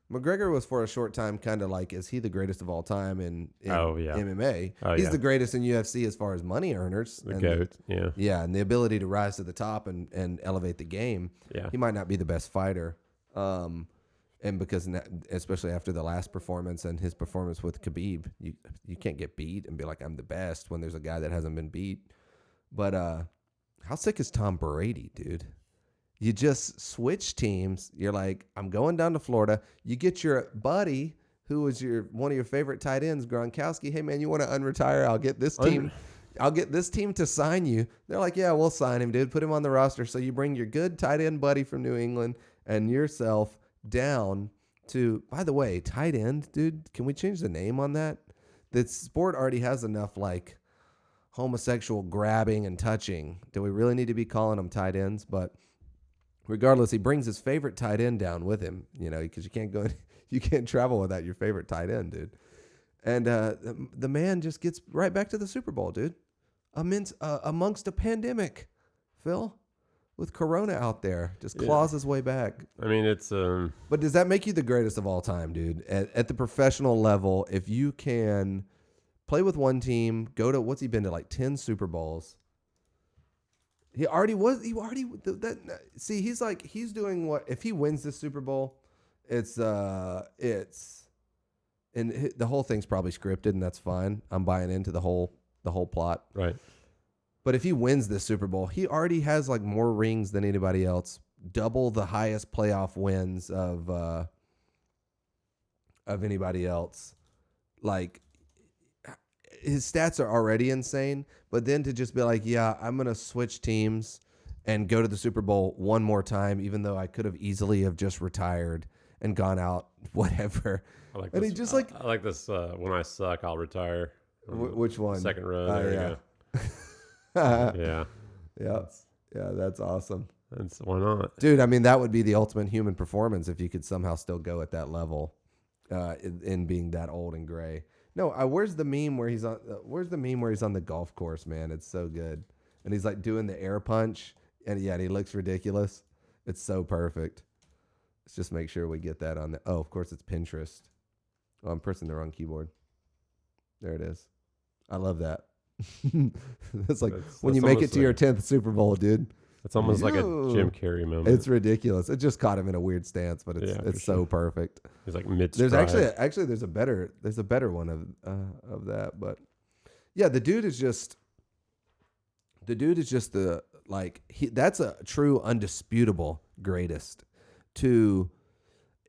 McGregor was for a short time kind of like, is he the greatest of all time in MMA? He's the greatest in UFC as far as money earners. The GOAT, yeah. Yeah, and the ability to rise to the top and elevate the game. Yeah. He might not be the best fighter. And because, especially after the last performance and his performance with Khabib, you can't get beat and be like, I'm the best when there's a guy that hasn't been beat. But how sick is Tom Brady, dude? You just switch teams. You're like, I'm going down to Florida. You get your buddy, who was one of your favorite tight ends, Gronkowski. Hey man, you want to unretire? I'll get this team. I'll get this team to sign you. They're like, yeah, we'll sign him, dude. Put him on the roster. So you bring your good tight end buddy from New England and yourself down to. By the way, tight end, dude. Can we change the name on that? The sport already has enough like homosexual grabbing and touching. Do we really need to be calling them tight ends? But regardless, he brings his favorite tight end down with him, because you can't travel without your favorite tight end, dude. And the man just gets right back to the Super Bowl, dude. Amongst a pandemic, Phil, with Corona out there, just claws his way back. I mean, it's. But does that make you the greatest of all time, dude? At the professional level, if you can play with one team, go to what's he been to like 10 Super Bowls. He's doing what, if he wins this Super Bowl, and the whole thing's probably scripted and that's fine. I'm buying into the whole plot. Right. But if he wins this Super Bowl, he already has like more rings than anybody else, double the highest playoff wins of anybody else. Like, his stats are already insane, but then to just be like, yeah, I'm going to switch teams and go to the Super Bowl one more time, even though I could have easily have just retired and gone out, whatever. I like and this. he just I like this. When I suck, I'll retire. Which one? Second row. There you go. Yeah. Yeah, that's awesome. Why not? Dude, I mean, that would be the ultimate human performance if you could somehow still go at that level in being that old and gray. No, where's the meme where he's on? Where's the meme where he's on the golf course, man? It's so good, and he's like doing the air punch, and he looks ridiculous. It's so perfect. Let's just make sure we get that on the. Oh, of course, it's Pinterest. Oh, I'm pressing the wrong keyboard. There it is. I love that. That's like when you make it to your 10th Super Bowl, dude. It's almost like a Jim Carrey moment. It's ridiculous. It just caught him in a weird stance, but it's so perfect. He's like mid. There's actually there's a better one of that, but yeah, the dude is just the that's a true undisputable greatest.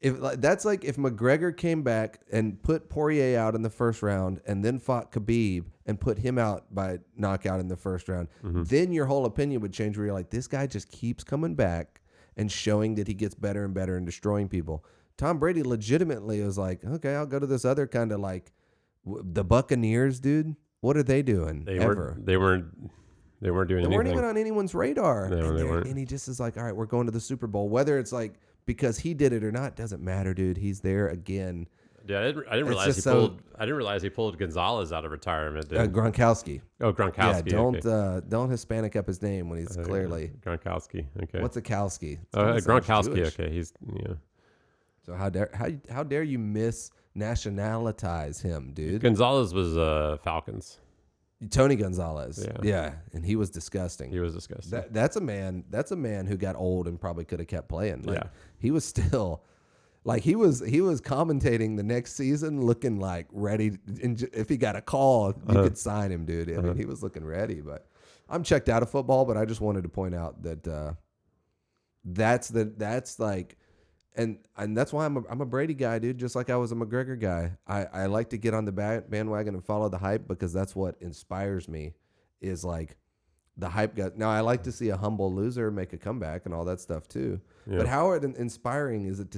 That's like if McGregor came back and put Poirier out in the first round and then fought Khabib and put him out by knockout in the first round, then your whole opinion would change where you're like, this guy just keeps coming back and showing that he gets better and better and destroying people. Tom Brady legitimately was like, okay, I'll go to this other kind of like the Buccaneers, dude. What are they doing? They weren't doing anything. They weren't even on anyone's radar. No, they weren't. And he just is like, all right, we're going to the Super Bowl. Whether it's like because he did it or not, doesn't matter, dude. He's there again. Yeah, I didn't realize he pulled Gonzalez out of retirement. Gronkowski. Oh, Gronkowski. Yeah, don't Hispanic up his name when he's clearly Gronkowski. Okay. What's a Kowski? Gronkowski. Okay, he's So how dare you nationalitize him, dude? Gonzalez was Falcons. Tony Gonzalez. Yeah, and he was disgusting. That's a man who got old and probably could have kept playing. He was still he was commentating the next season looking like ready. If he got a call, you could sign him, dude. I mean, he was looking ready. But I'm checked out of football. But I just wanted to point out that that's like. And that's why I'm a Brady guy, dude, just like I was a McGregor guy. I like to get on the bandwagon and follow the hype because that's what inspires me is like the hype guy. Now, I like to see a humble loser make a comeback and all that stuff too. Yeah. But how inspiring is it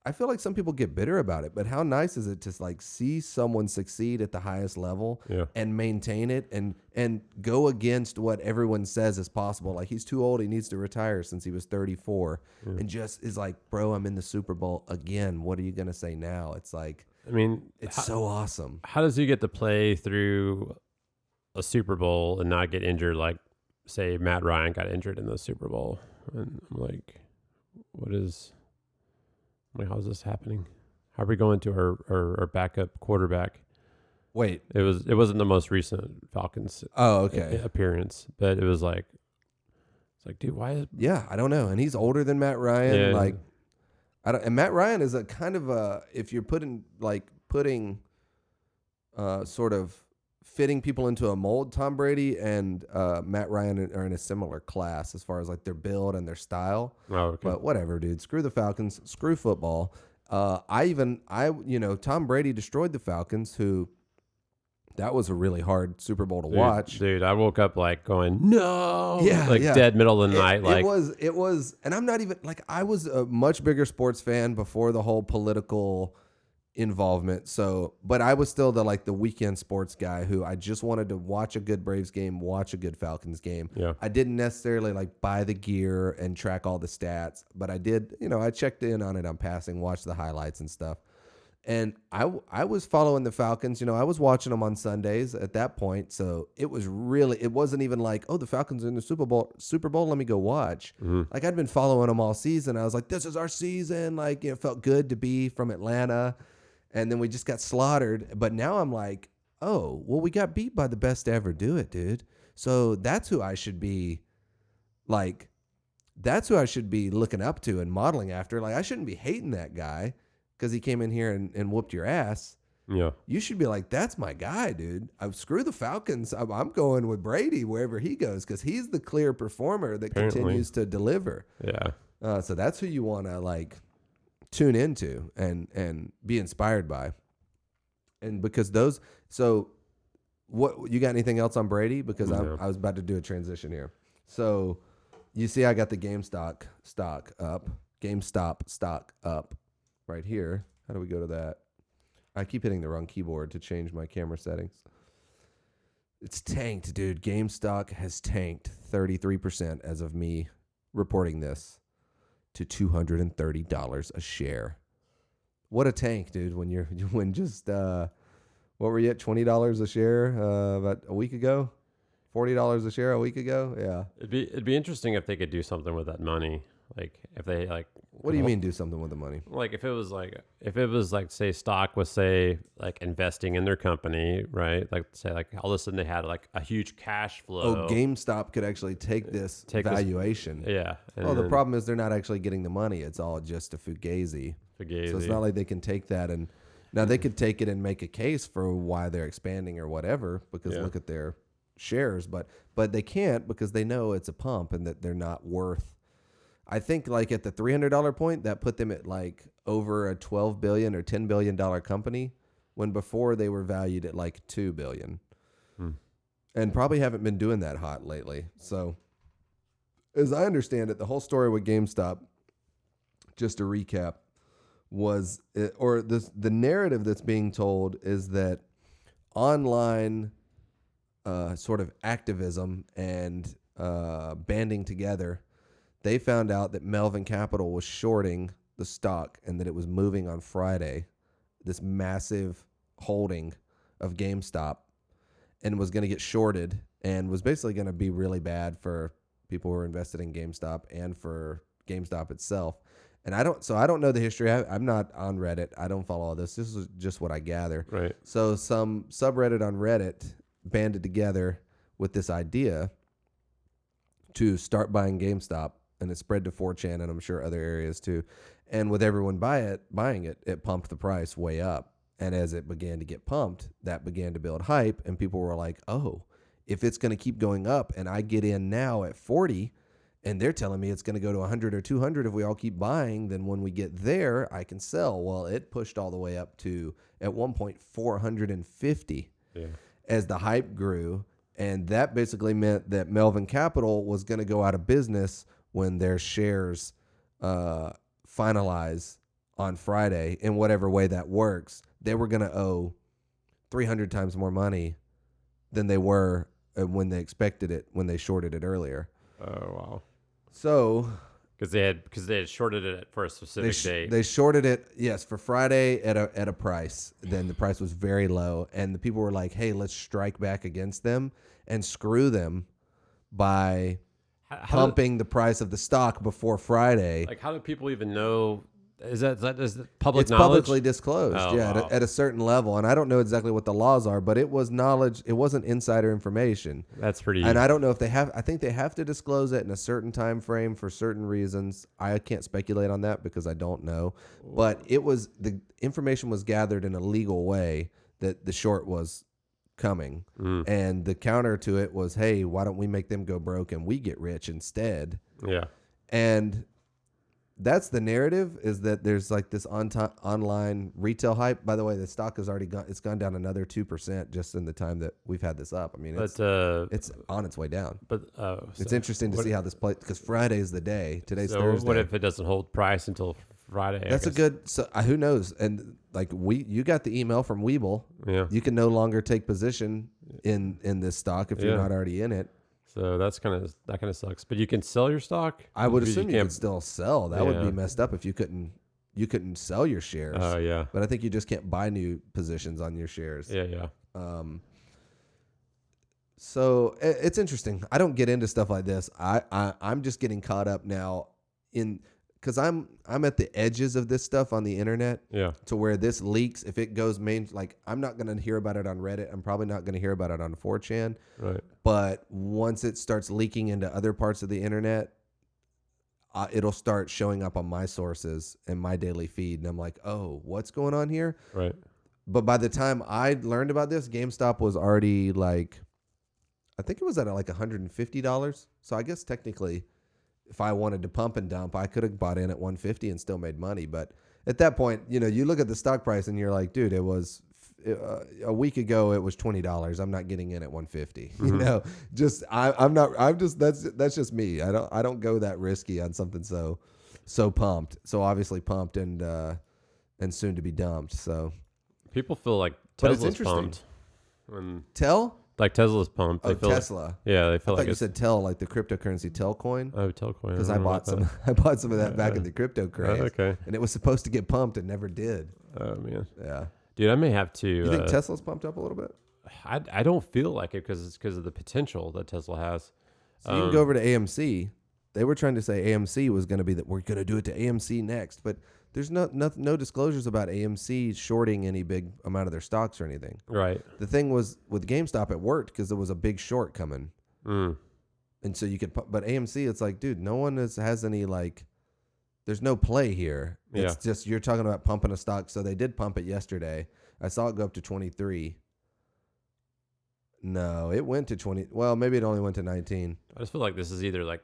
I feel like some people get bitter about it, but how nice is it to like see someone succeed at the highest level and maintain it and go against what everyone says is possible. Like he's too old. He needs to retire since he was 34 and just is like, bro, I'm in the Super Bowl again. What are you going to say now? It's like, I mean, it's so awesome. How does he get to play through a Super Bowl and not get injured? Like say Matt Ryan got injured in the Super Bowl and I'm like, how's this happening? How are we going to our backup quarterback? Wait, it wasn't the most recent Falcons appearance, but it was like, it's like, dude, why? I don't know. And he's older than Matt Ryan. Yeah. And Matt Ryan is a kind of if you're putting sort of fitting people into a mold, Tom Brady and Matt Ryan are in a similar class as far as like their build and their style. Oh, okay. But whatever, dude. Screw the Falcons. Screw football. Tom Brady destroyed the Falcons, who that was a really hard Super Bowl to watch. Dude, I woke up like going, no. Dead middle of the night. It was, and I'm not even like, I was a much bigger sports fan before the whole political involvement. So, but I was still the weekend sports guy who I just wanted to watch a good Braves game, watch a good Falcons game. Yeah. I didn't necessarily buy the gear and track all the stats, but I did, I checked in on it on passing, watched the highlights and stuff. And I was following the Falcons, I was watching them on Sundays at that point. So it wasn't even like, oh, the Falcons are in the Super Bowl, let me go watch. Mm-hmm. Like I'd been following them all season. I was like, this is our season. Like, it felt good to be from Atlanta. And then we just got slaughtered. But now I'm like, oh, well, we got beat by the best to ever do it, dude. So that's who I should be looking up to and modeling after. Like, I shouldn't be hating that guy because he came in here and whooped your ass. Yeah. You should be like, that's my guy, dude. Screw the Falcons. I'm going with Brady wherever he goes because he's the clear performer that continues to deliver. Yeah. So that's who you want to tune into and be inspired by. And because what you got anything else on Brady? Because I was about to do a transition here. So you see I got the GameStop stock up right here. How do we go to that? I keep hitting the wrong keyboard to change my camera settings. It's tanked, dude. GameStop has tanked 33% as of me reporting this to $230 a share. What a tank, dude! When just what were you at, $20 a share about a week ago, $40 a share a week ago? Yeah, it'd be interesting if they could do something with that money. Like if they like. What do you mean do something with the money? Like if it was like say stock was say like investing in their company, right? Like say like all of a sudden they had like a huge cash flow. Oh, GameStop could actually take this valuation. Yeah. Well, the problem is they're not actually getting the money. It's all just a fugazi. So it's not like they can take that and now they could take it and make a case for why they're expanding or whatever because look at their shares, but they can't because they know it's a pump and that they're not worth. I think like at the $300 point, that put them at like over a $12 billion or $10 billion company when before they were valued at like $2 billion and probably haven't been doing that hot lately. So as I understand it, the whole story with GameStop, just to recap, was the narrative that's being told is that online sort of activism and banding together, they found out that Melvin Capital was shorting the stock and that it was moving on Friday, this massive holding of GameStop, and was going to get shorted and was basically going to be really bad for people who are invested in GameStop and for GameStop itself. And I don't know the history. I'm not on Reddit. I don't follow all this. This is just what I gather. Right. So some subreddit on Reddit banded together with this idea to start buying GameStop. And it spread to 4chan and I'm sure other areas too. And with everyone buying it, it pumped the price way up. And as it began to get pumped, that began to build hype. And people were like, oh, if it's going to keep going up and I get in now at 40 and they're telling me it's going to go to 100 or 200 if we all keep buying, then when we get there, I can sell. Well, it pushed all the way up to, at one point, 450 as the hype grew. And that basically meant that Melvin Capital was going to go out of business when their shares finalize on Friday, in whatever way that works. They were going to owe 300 times more money than they were when they expected it, when they shorted it earlier. Oh, wow. So... Because they had shorted it for a specific date. They shorted it, yes, for Friday at a price. Then the price was very low. And the people were like, hey, let's strike back against them and screw them by... pumping the price of the stock before Friday. Like, how do people even know? Is that public it's knowledge? Publicly disclosed, wow. at a certain level. And I don't know exactly what the laws are, but it was knowledge. It wasn't insider information. That's pretty. And I don't know if they have. I think they have to disclose it in a certain time frame for certain reasons. I can't speculate on that because I don't know. But the information was gathered in a legal way that the short was coming, and the counter to it was, hey, why don't we make them go broke and we get rich instead? Yeah. And that's the narrative, is that there's like this online retail hype. By the way, the stock has already gone down another 2% just in the time that we've had this up. I mean, it's on its way down. But it's interesting to see how this plays, because Friday's the day. Today's Thursday. What if it doesn't hold price until Friday? That's a good. So who knows? And like you got the email from Weeble. Yeah. You can no longer take position in this stock if you're not already in it. So that kind of sucks. But you can sell your stock. I would assume you could still sell. That would be messed up if you couldn't sell your shares. Oh yeah. But I think you just can't buy new positions on your shares. Yeah. So it's interesting. I don't get into stuff like this. I'm just getting caught up now because I'm at the edges of this stuff on the internet. Yeah. To where this leaks, if it goes like I'm not going to hear about it on Reddit. I'm probably not going to hear about it on 4chan. Right. But once it starts leaking into other parts of the internet, it'll start showing up on my sources and my daily feed, and I'm like, oh, what's going on here? Right. But by the time I learned about this, GameStop was already like, I think it was at like $150. So I guess technically, if I wanted to pump and dump, I could have bought in at $150 and still made money. But at that point, you look at the stock price and you're like, dude, it was a week ago, it was $20. I'm not getting in at $150. Mm-hmm. That's just me. I don't go that risky on something so pumped, so obviously pumped and soon to be dumped. So people feel like Tesla's pumped. Like Tesla's pumped. They feel Tesla. Like, yeah, they feel I thought you said Tel, like the cryptocurrency Tel coin. Oh, Tel coin. Because I bought some of that back in the crypto craze. Oh, okay. And it was supposed to get pumped and never did. Oh man. Yeah. Dude, I may have to. You think Tesla's pumped up a little bit? I don't feel like it because of the potential that Tesla has. So you can go over to AMC They were trying to say AMC was going to be that we're going to do it to AMC next, but there's no disclosures about AMC shorting any big amount of their stocks or anything. Right. The thing was with GameStop, it worked because there was a big short coming, and so you could. But AMC, it's like, dude, no one has any like. There's no play here. It's just you're talking about pumping a stock. So they did pump it yesterday. I saw it go up to 23. No, it went to 20. Well, maybe it only went to 19. I just feel like this is either like,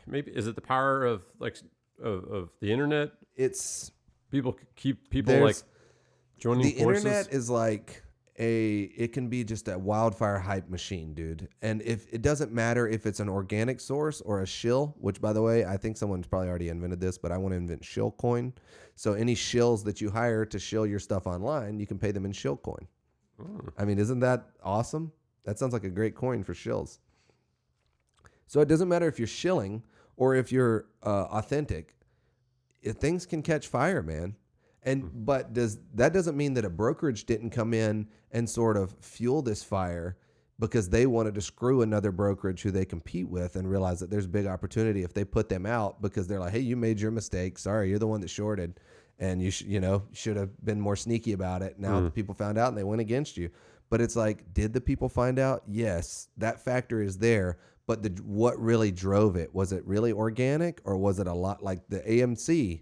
maybe is it the power of like of the internet? It's people like joining the forces. internet is like it can be just a wildfire hype machine, dude. And if it doesn't matter if it's an organic source or a shill, which by the way, I think someone's probably already invented this, but I want to invent shill coin. So any shills that you hire to shill your stuff online, you can pay them in shill coin. I mean, isn't that awesome? That sounds like a great coin for shills. So it doesn't matter if you're shilling or if you're authentic. Things can catch fire, man. But that doesn't mean that a brokerage didn't come in and sort of fuel this fire because they wanted to screw another brokerage who they compete with and realize that there's big opportunity if they put them out because they're like, hey, you made your mistake. Sorry, you're the one that shorted. And you should have been more sneaky about it. Now the people found out and they went against you. But it's like, did the people find out? Yes, that factor is there. But what really drove it? Was it really organic or was it a lot like the AMC?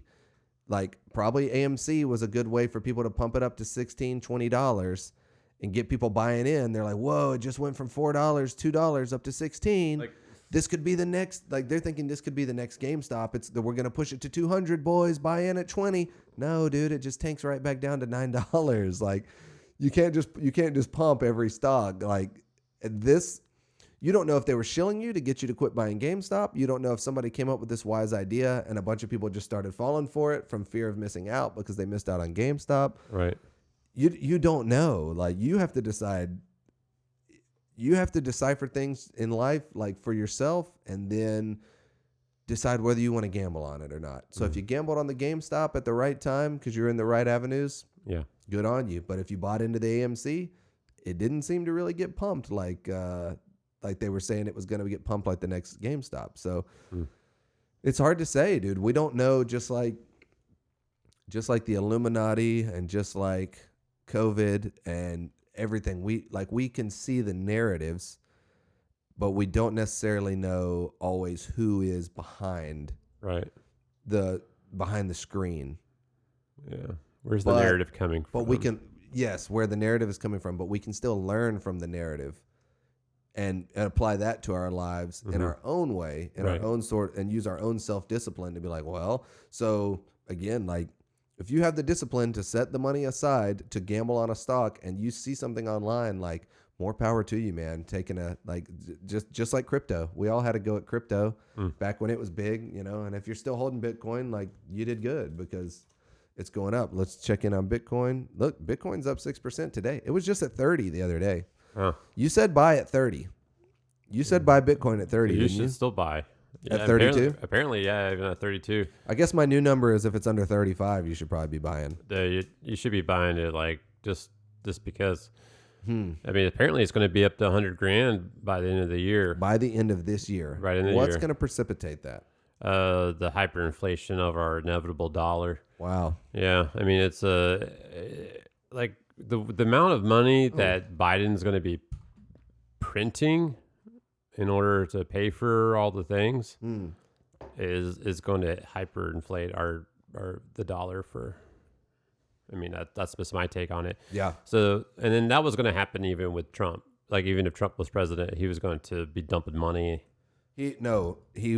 Like probably AMC was a good way for people to pump it up to $16, $20 and get people buying in. They're like, whoa, it just went from $4, $2 up to 16. Like, this could be the next, like they're thinking this could be the next GameStop. It's that we're going to push it to 200, boys, buy in at 20. No, dude, it just tanks right back down to $9. Like you can't just pump every stock like this. You don't know if they were shilling you to get you to quit buying GameStop. You don't know if somebody came up with this wise idea and a bunch of people just started falling for it from fear of missing out because they missed out on GameStop. Right. You don't know. Like you have to decide. You have to decipher things in life like for yourself and then decide whether you want to gamble on it or not. So if you gambled on the GameStop at the right time because you're in the right avenues, good on you. But if you bought into the AMC, it didn't seem to really get pumped like they were saying it was going to get pumped like the next GameStop. So it's hard to say, dude. We don't know, just like the Illuminati and just like COVID and everything. We can see the narratives, but we don't necessarily know always who is behind the screen. Yeah. Where's the narrative coming from? But we can, where the narrative is coming from, but we can still learn from the narrative. And apply that to our lives in our own way, in our own sort, and use our own self-discipline to be like, well, so again, like if you have the discipline to set the money aside to gamble on a stock and you see something online, like more power to you, man. Taking just like crypto. We all had to go at crypto back when it was big, and if you're still holding Bitcoin, like you did good because it's going up. Let's check in on Bitcoin. Look, Bitcoin's up 6% today. It was just at 30 the other day. Huh. You said buy at 30. You said buy Bitcoin at 30. You should still buy. At 32? Apparently, yeah, even at 32. I guess my new number is if it's under 35, you should probably be buying. You should be buying it like just because. I mean, apparently it's going to be up to 100 grand by the end of the year. By the end of this year. Right in the year. What's going to precipitate that? The hyperinflation of our inevitable dollar. Wow. Yeah, I mean it's like the amount of money that Biden's going to be printing in order to pay for all the things is going to hyperinflate the dollar for. I mean that's just my take on it. Yeah. So and then that was going to happen even with Trump. Like even if Trump was president, he was going to be dumping money. He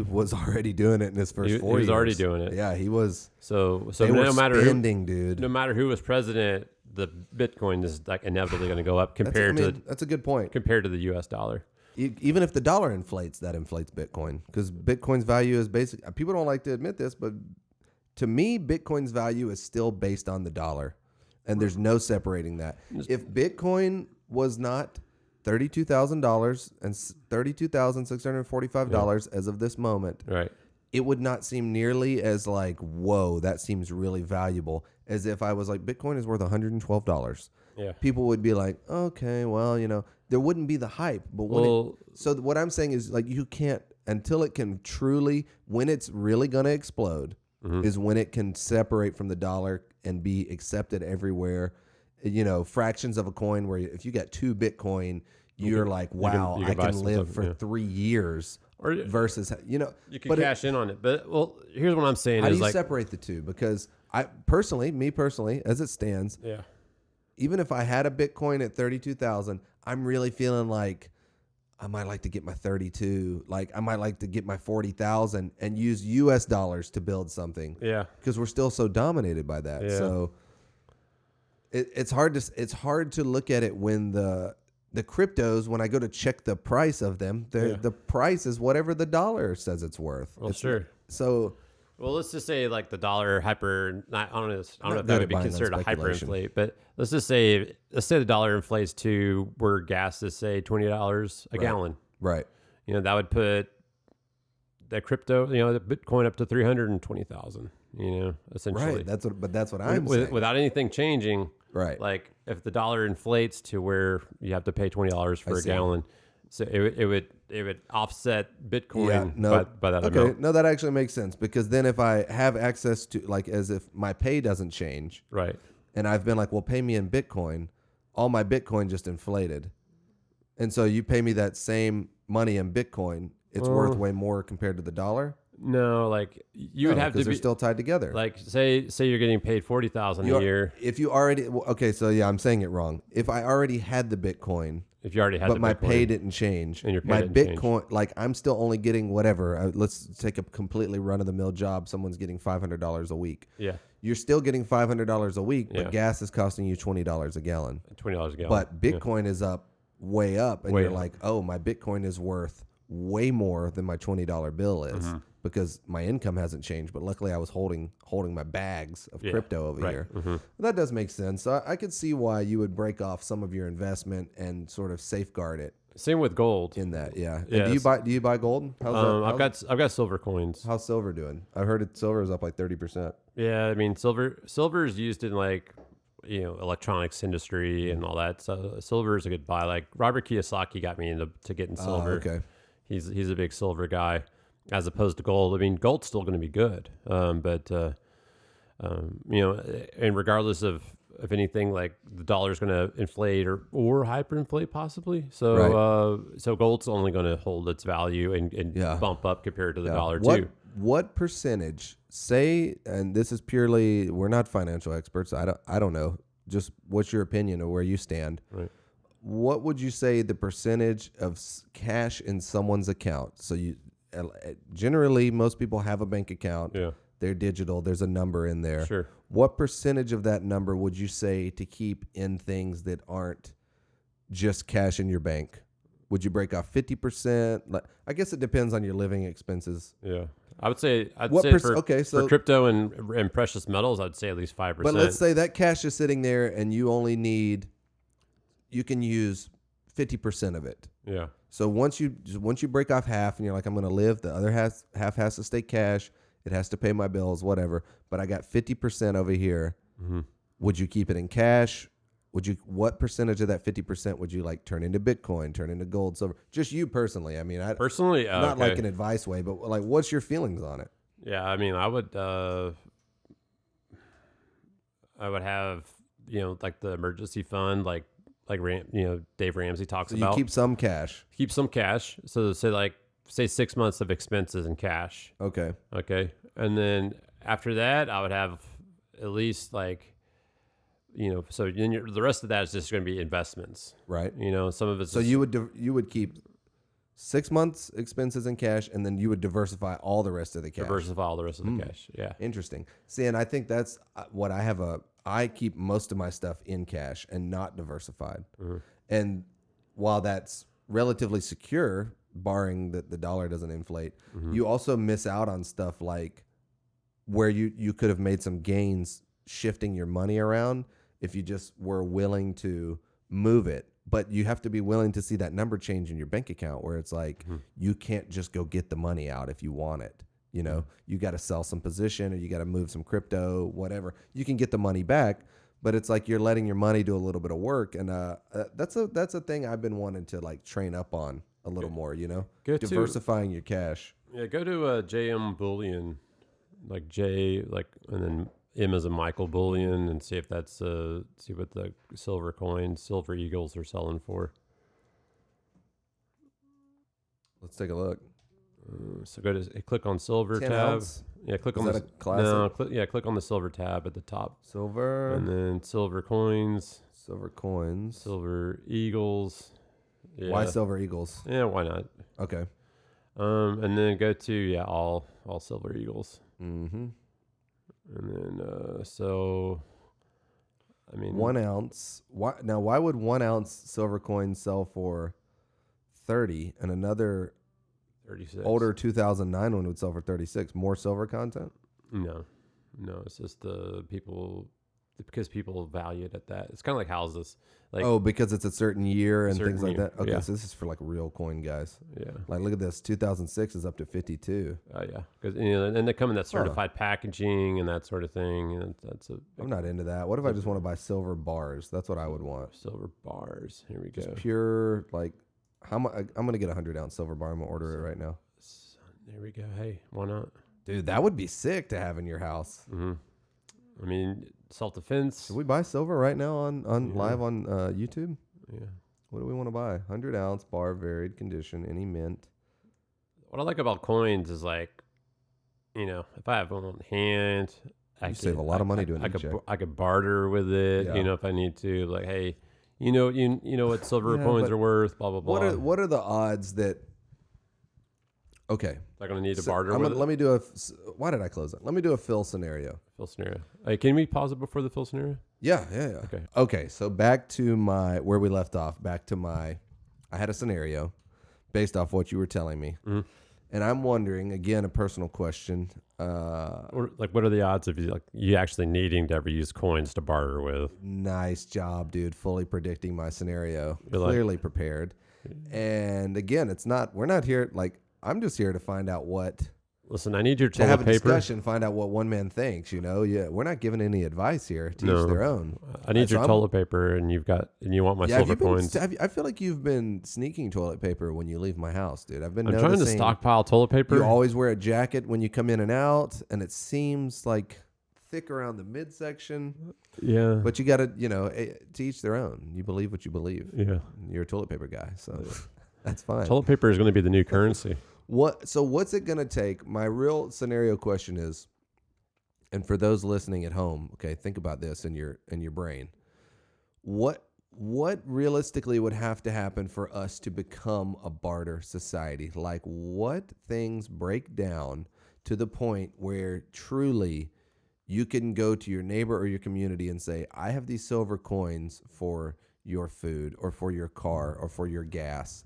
was already doing it in his first 4 years. He was already doing it. Yeah, he was. So they no were matter spending, dude. No matter who was president, the Bitcoin is like inevitably going to go up compared to. That's a good point. Compared to the U.S. dollar. Even if the dollar inflates, that inflates Bitcoin because Bitcoin's value is basic. People don't like to admit this, but to me, Bitcoin's value is still based on the dollar, and there's no separating that. If Bitcoin was not $32,000 and $32,645 as of this moment, right? It would not seem nearly as like, whoa, that seems really valuable as if I was like, Bitcoin is worth $112. Yeah. People would be like, okay, well, there wouldn't be the hype. But so what I'm saying is like, you can't until it can truly, when it's really going to explode, is when it can separate from the dollar and be accepted everywhere. You know, fractions of a coin where if you got 2 Bitcoin, you're like, wow, you can I can live stuff, for 3 years versus, you know. You can cash in on it. But, well, here's what I'm saying. How do you separate the two? Because me personally, as it stands, even if I had a Bitcoin at 32,000, I'm really feeling like I might like to get my 32, like I might like to get my 40,000 and use US dollars to build something. Yeah. Because we're still so dominated by that. Yeah. So it's hard to look at it when the cryptos, when I go to check the price of them, the price is whatever the dollar says it's worth. Well, sure. So, well, let's just say like the dollar I don't know if that would be considered a hyperinflate, but let's say the dollar inflates to where gas is say $20 a gallon. Right. You know, that would put the crypto, you know, the Bitcoin up to 320,000, you know, essentially. Right. That's what I'm saying. Without anything changing. Right. Like if the dollar inflates to where you have to pay $20 for a gallon, so it would offset Bitcoin by that amount. Okay, no, that actually makes sense because then if I have access to, like, as if my pay doesn't change, right, and I've been like, well, pay me in Bitcoin, all my Bitcoin just inflated, and so you pay me that same money in Bitcoin, it's worth way more compared to the dollar. No, like you would have to be, they're still tied together. Like say you're getting paid $40,000 a year. If you already I'm saying it wrong. If I already had the Bitcoin, if you already had, but my pay didn't change, and your pay my didn't Bitcoin, change. like I'm still only getting whatever. Let's take a completely run of the mill job. Someone's getting $500 a week. Yeah, you're still getting $500 a week, but Yeah. gas is costing you $20 a gallon. $20 a gallon. But Bitcoin is up way up, and you're like, oh, my Bitcoin is worth way more than my $20 bill is. Because my income hasn't changed, but luckily I was holding my bags of crypto over here. That does make sense. So I could see why you would break off some of your investment and sort of safeguard it. Same with gold. In that, yeah. Yeah, Do you buy gold? I've got silver coins. How's silver doing? I heard silver is up like 30%. Yeah, I mean silver is used in like, you know, electronics industry and all that. So silver is a good buy. Like Robert Kiyosaki got me into getting silver. Okay. He's a big silver guy. As opposed to gold, I mean, gold's still going to be good, but you know, and regardless of anything, like the dollar's going to inflate or hyperinflate possibly. So so gold's only going to hold its value and bump up compared to the dollar too. What percentage? Say, and this is purely, we're not financial experts. I don't know. Just what's your opinion of where you stand? Right. What would you say the percentage of cash in someone's account? So generally, most people have a bank account. Yeah. They're digital. There's a number in there. Sure. What percentage of that number would you say to keep in things that aren't just cash in your bank? Would you break off 50%? I guess it depends on your living expenses. Yeah. I would say for crypto and precious metals, I'd say at least 5%. But let's say that cash is sitting there and you can use 50% of it. Yeah. So once you break off half and you're like, I'm going to live, the other half has to stay cash. It has to pay my bills, whatever. But I got 50% over here. Mm-hmm. Would you keep it in cash? What percentage of that 50% would you like turn into Bitcoin, turn into gold, silver? Just you personally. I mean, personally, not like an advice way, but like, what's your feelings on it? Yeah. I mean, I would have, you know, like the emergency fund, like Dave Ramsey talks about. You keep some cash. Keep some cash. So say 6 months of expenses in cash. Okay. And then after that, I would have at least like, you know, so the rest of that is just going to be investments. Right. You know, some of it's. So you would keep 6 months expenses in cash, and then you would diversify all the rest of the cash. Cash. Yeah. Interesting. See, and I think that's what I have I keep most of my stuff in cash and not diversified. Mm-hmm. And while that's relatively secure, barring that the dollar doesn't inflate, you also miss out on stuff like where you could have made some gains shifting your money around if you just were willing to move it. But you have to be willing to see that number change in your bank account where it's like you can't just go get the money out if you want it. You know, you got to sell some position or you got to move some crypto, whatever. You can get the money back, but it's like you're letting your money do a little bit of work. And that's a thing I've been wanting to like train up on a little more, you know? Go Diversifying your cash. Yeah, go to JM Bullion, like J, like, and then M as a Michael Bullion, and see if that's see what the silver coins, silver eagles are selling for. Let's take a look. So go to click on silver 10 tab. ounce? Yeah, click Is on that the a classic? click on the silver tab at the top, Silver. and then silver coins, Silver coins. silver eagles. Yeah. Why silver eagles? Yeah, why not? Okay. And then go to all silver eagles. Mm-hmm. And then so, I mean, 1 ounce. Why would 1 ounce silver coin sell for 30 and another 36. older 2009 one would sell for 36? More silver content? No, it's just because people value it at that. It's kind of like houses. Like, because it's a certain year and things like year, that. Okay, yeah. so this is for like real coin guys. Yeah. Like, look at this. 2006 is up to 52. Oh yeah, because and they come in that certified packaging and that sort of thing. And I'm not into that. What if I just want to buy silver bars? That's what I would want. Silver bars. Here we go. Just pure, like, how much? I'm gonna get a 100-ounce silver bar. I'm gonna order it right now. There we go. Hey, why not? Dude, that would be sick to have in your house. Mm-hmm. I mean, self-defense. Should we buy silver right now on live on YouTube? Yeah. What do we want to buy? 100-ounce bar, varied condition, any mint. What I like about coins is, like, if I have one on hand, I can save a lot of money doing it. I could barter with it, Yeah. if I need to. Like, hey, you know what silver coins are worth, blah blah blah. What are the odds that? Okay, I'm gonna need to barter with it. Let me do a. Why did I close it? Let me do a fill scenario. Fill scenario. Hey, can we pause it before the fill scenario? Yeah. Okay. So back to where we left off. I had a scenario based off what you were telling me, and I'm wondering, again, a personal question. Or, like, what are the odds of you actually needing to ever use coins to barter with? Nice job, dude. Fully predicting my scenario. You're Clearly prepared. And again, we're not here, like, I'm just here to find out what. Listen, I need your to toilet have a paper. discussion, find out what one man thinks. Yeah, we're not giving any advice here. To each their own. I need your toilet paper, and you want my silver coins. I feel like you've been sneaking toilet paper when you leave my house, dude. I'm trying to stockpile toilet paper. You always wear a jacket when you come in and out, and it seems like thick around the midsection. Yeah, but you got to, to each their own. You believe what you believe. Yeah, you're a toilet paper guy, so that's fine. Toilet paper is going to be the new currency. So what's it going to take? My real scenario question is, and for those listening at home, okay, think about this in your brain. What realistically would have to happen for us to become a barter society? Like, what things break down to the point where truly you can go to your neighbor or your community and say, I have these silver coins for your food or for your car or for your gas,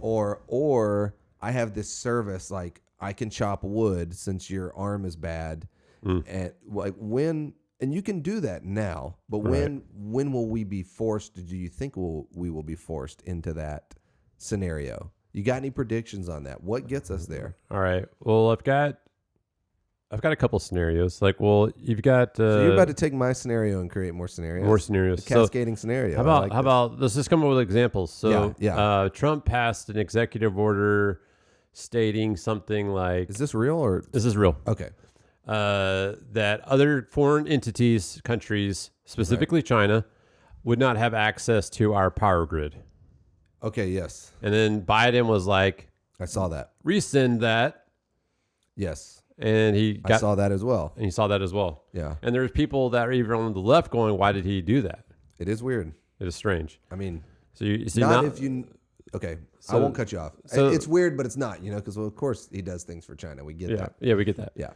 or I have this service, like, I can chop wood since your arm is bad. And like, and you can do that now, but when will we be forced? Do you think we will be forced into that scenario? You got any predictions on that? What gets us there? All right. Well, I've got a couple scenarios. Like, well, you've got. So you're about to take my scenario and create more scenarios. More scenarios. A cascading scenario. How about let's just come up with examples. So, Trump passed an executive order stating something like, is this real or this is real? Okay. That other foreign entities, countries, specifically China, would not have access to our power grid. Okay. Yes. And then Biden was like, I saw that. Rescind that. Yes. And I saw that as well. And he saw that as well. Yeah. And there's people that are even on the left going, why did he do that? It is weird. It is strange. I mean, so you see, okay, so, I won't cut you off. So, it's weird, but it's not, because of course he does things for China. We get that. Yeah, we get that. Yeah.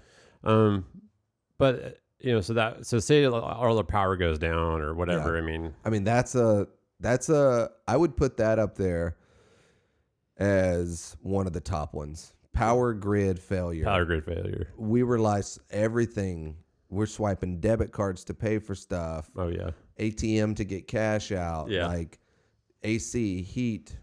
But so say all the power goes down or whatever. Yeah. I mean that's I would put that up there as one of the top ones. Power grid failure. We realize everything. We're swiping debit cards to pay for stuff. Oh yeah. ATM to get cash out. Yeah. Like AC, heat,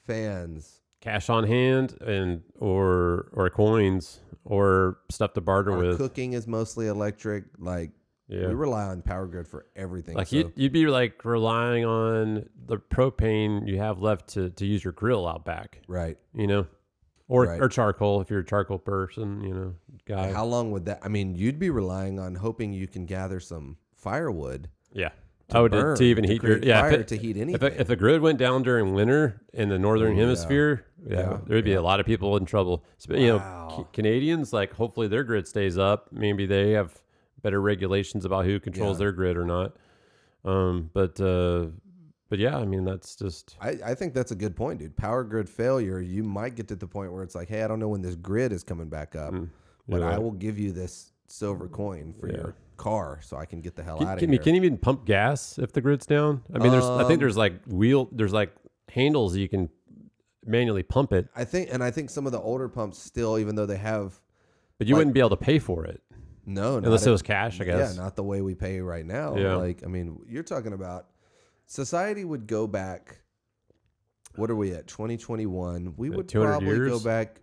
fans, cash on hand, and or coins or stuff to barter with. Cooking is mostly electric. Like Yeah. We rely on power grid for everything. Like you'd be like relying on the propane you have left to use your grill out back. Right. You know? Or charcoal if you're a charcoal person, guy. How long would that? I mean, you'd be relying on hoping you can gather some firewood. Yeah. To even heat your fire to heat anything. If the grid went down during winter in the northern hemisphere, there'd be a lot of people in trouble. Wow. Canadians, like hopefully their grid stays up. Maybe they have better regulations about who controls their grid or not. But yeah, I mean that's just. I think that's a good point, dude. Power grid failure, you might get to the point where it's like, hey, I don't know when this grid is coming back up, but I will give you this silver coin for your car so I can get the hell out of here. Can you even pump gas if the grid's down? I mean, I think there's like handles you can manually pump it. I think some of the older pumps still, even though they have, but you wouldn't be able to pay for it. No, unless it was cash, I guess. Yeah, not the way we pay right now. Yeah. Like, I mean, you're talking about society would go back. What are we at? 2021. We would probably years? go back,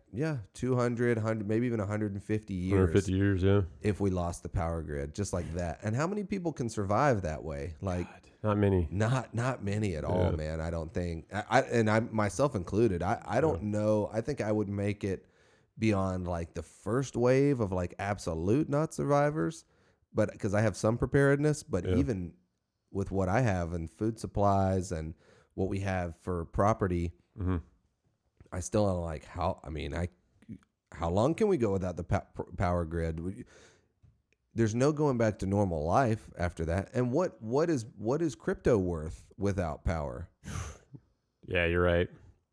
200, 100, maybe even 150 years. 150 years, yeah. If we lost the power grid, just like that. And how many people can survive that way? Like, God, not many. Not many at all, man. I don't think. I myself included. I don't know. I think I would make it beyond like the first wave of like absolute not survivors, but because I have some preparedness, but even with what I have and food supplies and what we have for property, I still don't like how long can we go without the power grid? There's no going back to normal life after that. And what is crypto worth without power? Yeah, you're right.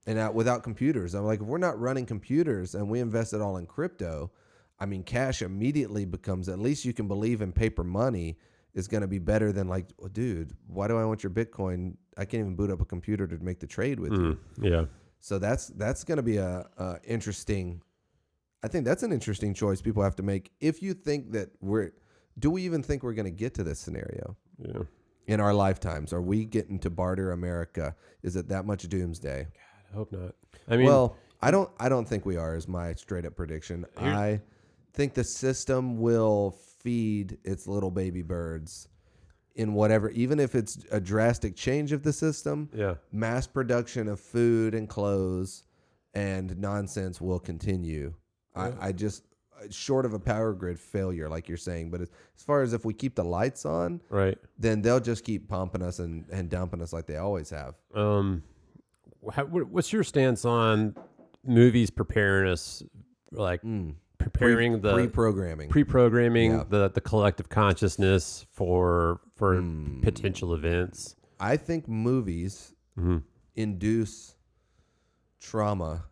And without computers, I'm like, if we're not running computers and we invest it all in crypto, I mean, cash immediately becomes, at least you can believe in paper money is going to be better than like, oh, dude, why do I want your Bitcoin? I can't even boot up a computer to make the trade with you. Yeah. So that's going to be a interesting. I think that's an interesting choice people have to make. If you think that do we even think we're going to get to this scenario? Yeah. In our lifetimes, are we getting to barter America? Is it that much doomsday? I hope not. I mean, well, I don't think we are, is my straight up prediction. I think the system will feed its little baby birds in whatever, even if it's a drastic change of the system, mass production of food and clothes and nonsense will continue. Yeah. I just, short of a power grid failure, like you're saying, but as far as if we keep the lights on, right, then they'll just keep pumping us and dumping us like they always have. What's your stance on movies preparing us, like preparing pre-programming the collective consciousness for potential events? I think movies induce trauma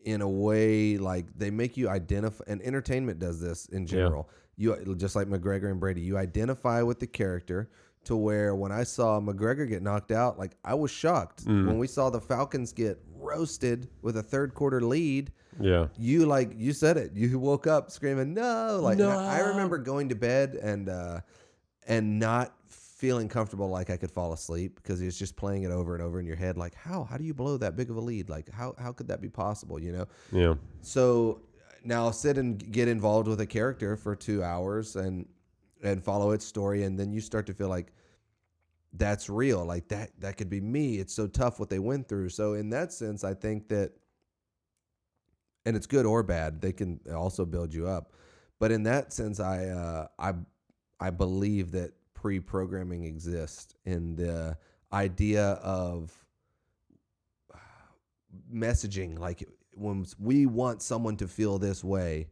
in a way, like they make you identify, and entertainment does this in general. You just like McGregor and Brady, you identify with the character. To where when I saw McGregor get knocked out, like I was shocked. When we saw the Falcons get roasted with a third quarter lead, you said it. You woke up screaming, no. Like no. I remember going to bed and not feeling comfortable, like I could fall asleep because he was just playing it over and over in your head. Like how do you blow that big of a lead? Like how could that be possible? Yeah. So now I'll sit and get involved with a character for 2 hours and follow its story, and then you start to feel like that's real, like that could be me. It's so tough what they went through. So in that sense, I think that, and it's good or bad, they can also build you up. But in that sense, I believe that pre-programming exists in the idea of messaging. Like when we want someone to feel this way,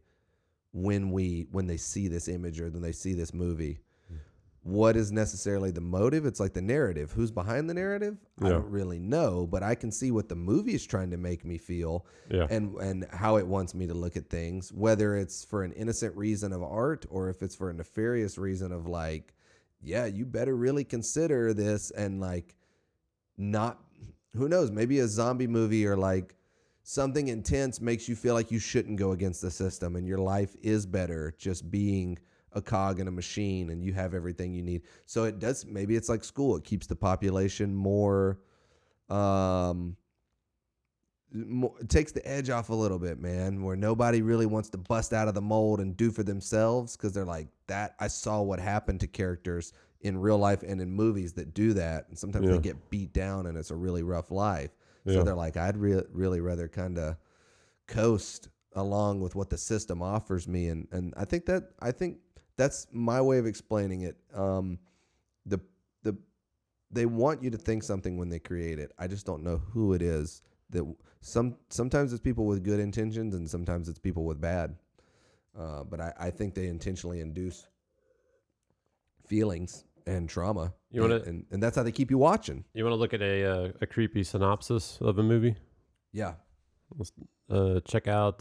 when they see this image or when they see this movie, what is necessarily the motive? It's like the narrative. Who's behind the narrative? I don't really know, but I can see what the movie is trying to make me feel and how it wants me to look at things, whether it's for an innocent reason of art or if it's for a nefarious reason of like, you better really consider this, and like not, who knows, maybe a zombie movie or like something intense makes you feel like you shouldn't go against the system and your life is better just being a cog in a machine and you have everything you need. So it does, maybe it's like school. It keeps the population more it takes the edge off a little bit, man, where nobody really wants to bust out of the mold and do for themselves because they're like, that I saw what happened to characters in real life and in movies that do that, and sometimes they get beat down and it's a really rough life. So they're like, I'd really rather kind of coast along with what the system offers me, and I think that's my way of explaining it. They want you to think something when they create it. I just don't know who it is. That sometimes it's people with good intentions and sometimes it's people with bad. But I think they intentionally induce feelings and trauma. And that's how they keep you watching. You want to look at a creepy synopsis of a movie? Yeah. Let's check out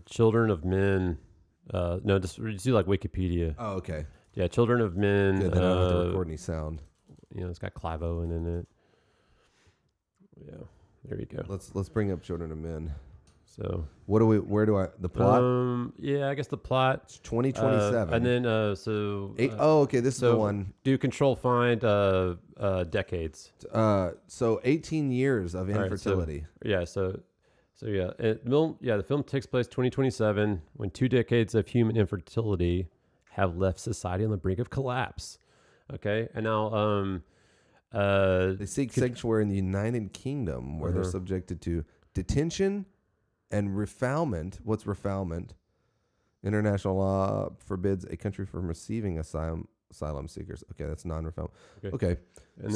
Children of Men. No, just do like Wikipedia. Oh, okay. Yeah, Children of Men. Good, then I don't have to record any sound. It's got Clive Owen in it. Yeah. There you go. Let's bring up Children of Men. So the plot? I guess the plot. It's 2027. And then okay, this is the one. Do Control Find decades. So 18 years of infertility. The film takes place 2027 when 2 decades of human infertility have left society on the brink of collapse. Okay, and now they seek sanctuary in the United Kingdom, where they're subjected to detention and refoulement. What's refoulement? International law forbids a country from receiving asylum seekers. Okay, that's non-refoulement. Okay. And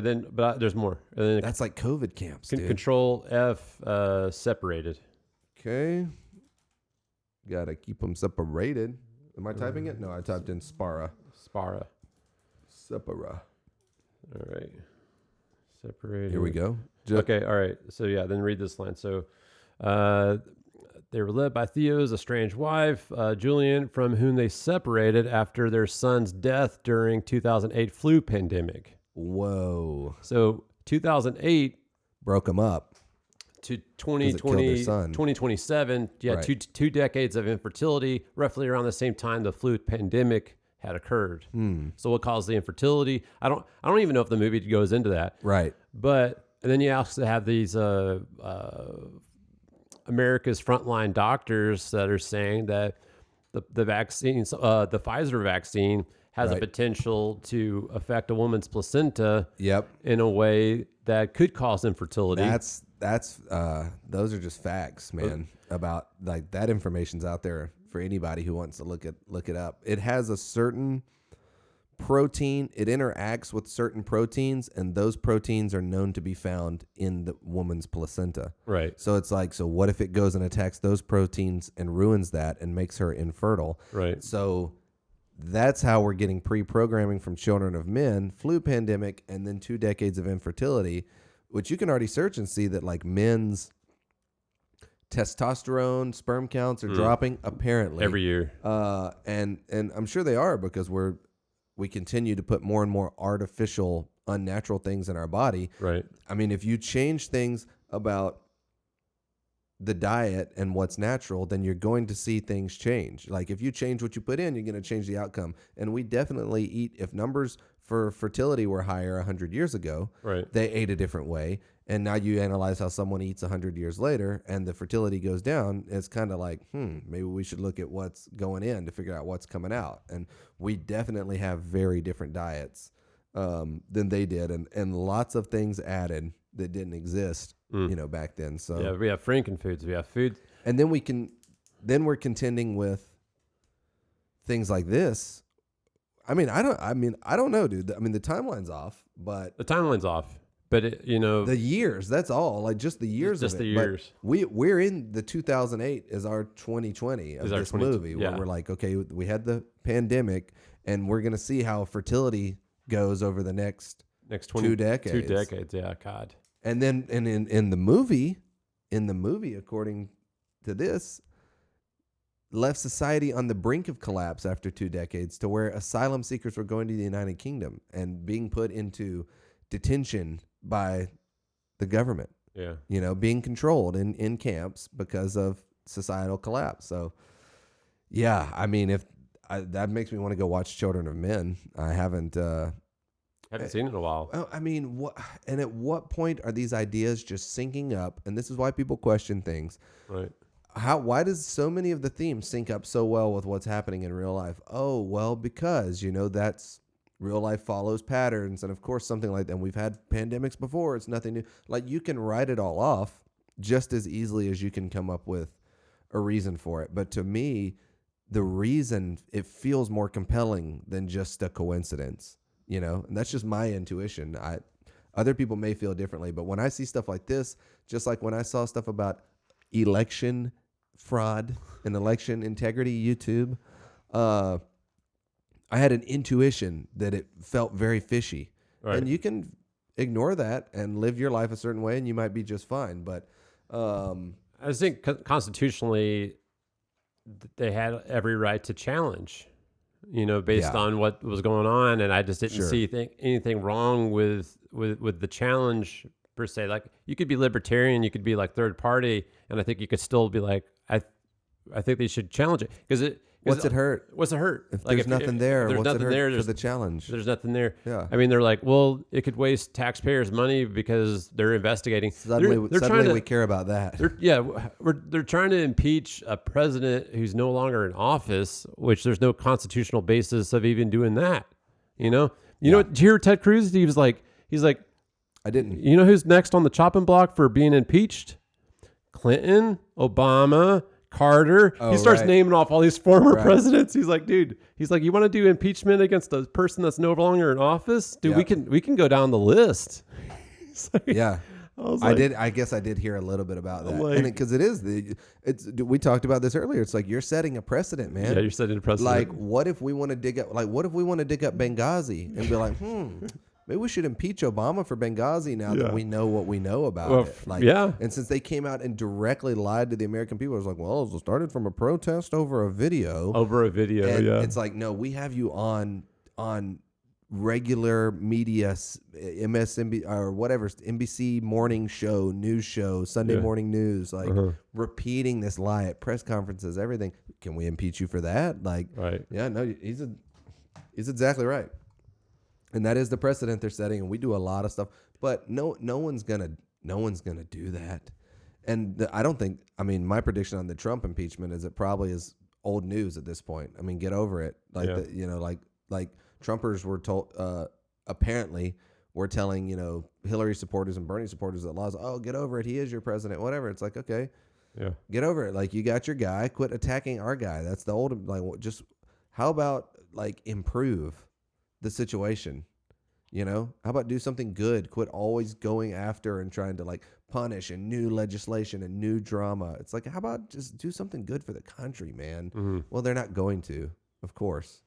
then, but there's more. And then that's like COVID camps. Dude. Control F, separated. Okay. Gotta keep them separated. Am I typing it? No, I typed in Spara. Separa. All right. Separated. Here we go. Okay, all right. So, then read this line. So, they were led by Theo's estranged wife, Julian, from whom they separated after their son's death during 2008 flu pandemic. Whoa. So, 2008 broke them up. To 2027, right. two decades of infertility, roughly around the same time the flu pandemic had occurred. So what caused the infertility? I don't even know if the movie goes into that. Right. But and then you also have these America's frontline doctors that are saying that the vaccines, the Pfizer vaccine, has a potential to affect a woman's placenta. Yep. In a way that could cause infertility. That's those are just facts, man. About like that information's out there for anybody who wants to look it up. It has a certain protein. It interacts with certain proteins, and those proteins are known to be found in the woman's placenta. Right. So it's like, so what if it goes and attacks those proteins and ruins that and makes her infertile? Right. So that's how we're getting pre-programming from Children of Men, flu pandemic, and then 2 decades of infertility, which you can already search and see that like men's testosterone, sperm counts are dropping apparently every year. And I'm sure they are because we continue to put more and more artificial, unnatural things in our body. Right. I mean, if you change things about the diet and what's natural, then you're going to see things change. Like if you change what you put in, you're going to change the outcome. And we definitely eat, if numbers for fertility were higher 100 years ago, right, they ate a different way. And now you analyze how someone eats 100 years later and the fertility goes down. It's kind of like, maybe we should look at what's going in to figure out what's coming out. And we definitely have very different diets than they did. And lots of things added that didn't exist, back then. So yeah, we have freakin foods. We have food. And then we're contending with things like this. I don't know, dude. I mean, the timeline's off, but the timeline's off. But the years, that's all. Like just the years. Just of it. The years. But we're in the 2008 is our 2020 of this movie where we're like, okay, we had the pandemic, and we're gonna see how fertility goes over the next 2 decades. 2 decades, yeah, God. And then in the movie, according to this, left society on the brink of collapse after 2 decades, to where asylum seekers were going to the United Kingdom and being put into detention by the government. Yeah. Being controlled in camps because of societal collapse. So, yeah, I mean, that makes me want to go watch Children of Men. I haven't Haven't seen it in a while. I mean, what? And at what point are these ideas just syncing up? And this is why people question things. Right. Why does so many of the themes sync up so well with what's happening in real life? Oh, well, because, that's real life follows patterns. And of course, something like that. And we've had pandemics before. It's nothing new. Like, you can write it all off just as easily as you can come up with a reason for it. But to me, the reason, it feels more compelling than just a coincidence, and that's just my intuition. Other people may feel differently, but when I see stuff like this, just like when I saw stuff about election fraud and election integrity, YouTube, I had an intuition that it felt very fishy. Right. And you can ignore that and live your life a certain way, and you might be just fine. But I think constitutionally, they had every right to challenge, based on what was going on, and I just didn't see anything wrong with the challenge per se. Like, you could be libertarian, you could be like third party, and I think you could still be like, I think they should challenge it because what's it hurt? What's it hurt? If there's nothing there, what's it hurt for the challenge? There's nothing there. Yeah. I mean, they're like, well, it could waste taxpayers' money because they're investigating. Suddenly we care about that. They're trying to impeach a president who's no longer in office, which there's no constitutional basis of even doing that. You know, did you hear Ted Cruz? He's like, I didn't. You know who's next on the chopping block for being impeached? Clinton, Obama, Carter. He starts naming off all these former presidents. He's like, dude, you want to do impeachment against a person that's no longer in office? Dude, we can go down the list. Like, yeah. I guess I did hear a little bit about that. Like, because we talked about this earlier. It's like, you're setting a precedent, man. Yeah, you're setting a precedent. Like, what if we want to dig up Benghazi and be like, maybe we should impeach Obama for Benghazi now that we know what we know about it. Like, and since they came out and directly lied to the American people, it was like, well, it started from a protest over a video. And it's like, no, we have you on regular media, MSNBC or whatever, NBC morning show, news show, Sunday morning news, like repeating this lie at press conferences, everything. Can we impeach you for that? Like, yeah, no, he's exactly right. And that is the precedent they're setting, and we do a lot of stuff, but no one's gonna do that. And I don't think. I mean, my prediction on the Trump impeachment is it probably is old news at this point. I mean, get over it. Like like Trumpers were told. Apparently, we're telling Hillary supporters and Bernie supporters that laws. Oh, get over it. He is your president. Whatever. It's like, okay, get over it. Like, you got your guy. Quit attacking our guy. That's the old. Like, just how about improve the situation? How about do something good? Quit always going after and trying to punish and new legislation and new drama. It's like, how about just do something good for the country, man? Mm-hmm. Well, they're not going to, of course.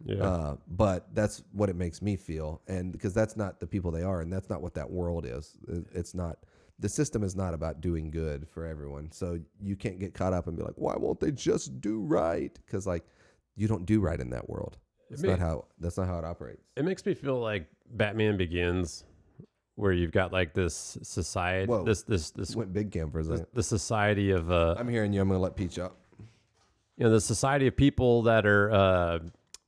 Yeah. But that's what it makes me feel. And because that's not the people they are, and that's not what that world is. It's not, the system is not about doing good for everyone. So you can't get caught up and be like, why won't they just do right? Because you don't do right in that world. That's not how it operates. It makes me feel like Batman Begins, where you've got this society. Whoa, this went big cam for a second. The society of I'm hearing you. I'm going to let Peach up. The society of people that are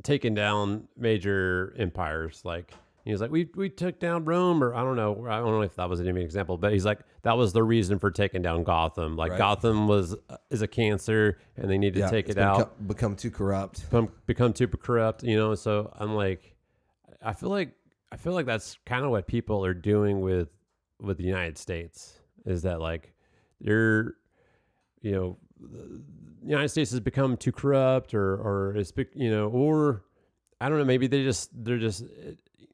taking down major empires. Like, he was like, we took down Rome, or I don't know if that was an example, but he's like, that was the reason for taking down Gotham. Like, Gotham is a cancer, and they need to take it out. Become too corrupt. Become too corrupt. So I'm like, I feel like that's kind of what people are doing with the United States. Is that the United States has become too corrupt, or it's or I don't know. Maybe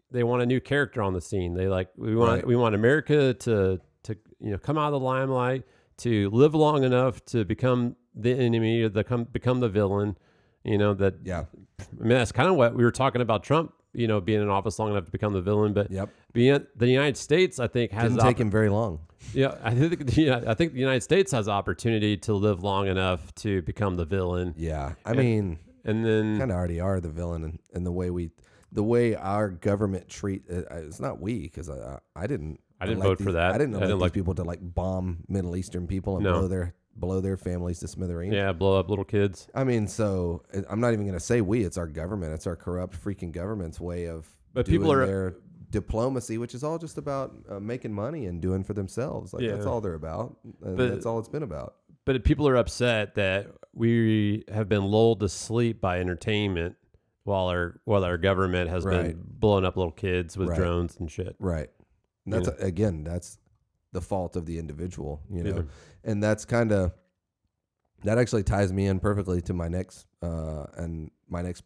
they want a new character on the scene. We want America to come out of the limelight, to live long enough to become the enemy, or become the villain. I mean, that's kind of what we were talking about Trump. Being in office long enough to become the villain, but being the United States, I think didn't take him very long. Yeah, I think the United States has the opportunity to live long enough to become the villain. Yeah, I mean, and then kind of already are the villain, and the way our government treat it's not we, because I didn't vote for that. I didn't elect these people to bomb Middle Eastern people and blow their families to smithereens. Yeah, blow up little kids. I mean, so I'm not even going to say we. It's our government. It's our corrupt freaking government's way of diplomacy, which is all just about making money and doing for themselves. Like that's all they're about, and that's all it's been about. But people are upset that we have been lulled to sleep by entertainment while our government has been blowing up little kids with drones and shit. Right. And that's again, that's the fault of the individual, you know, and that's kind of that actually ties me in perfectly to my next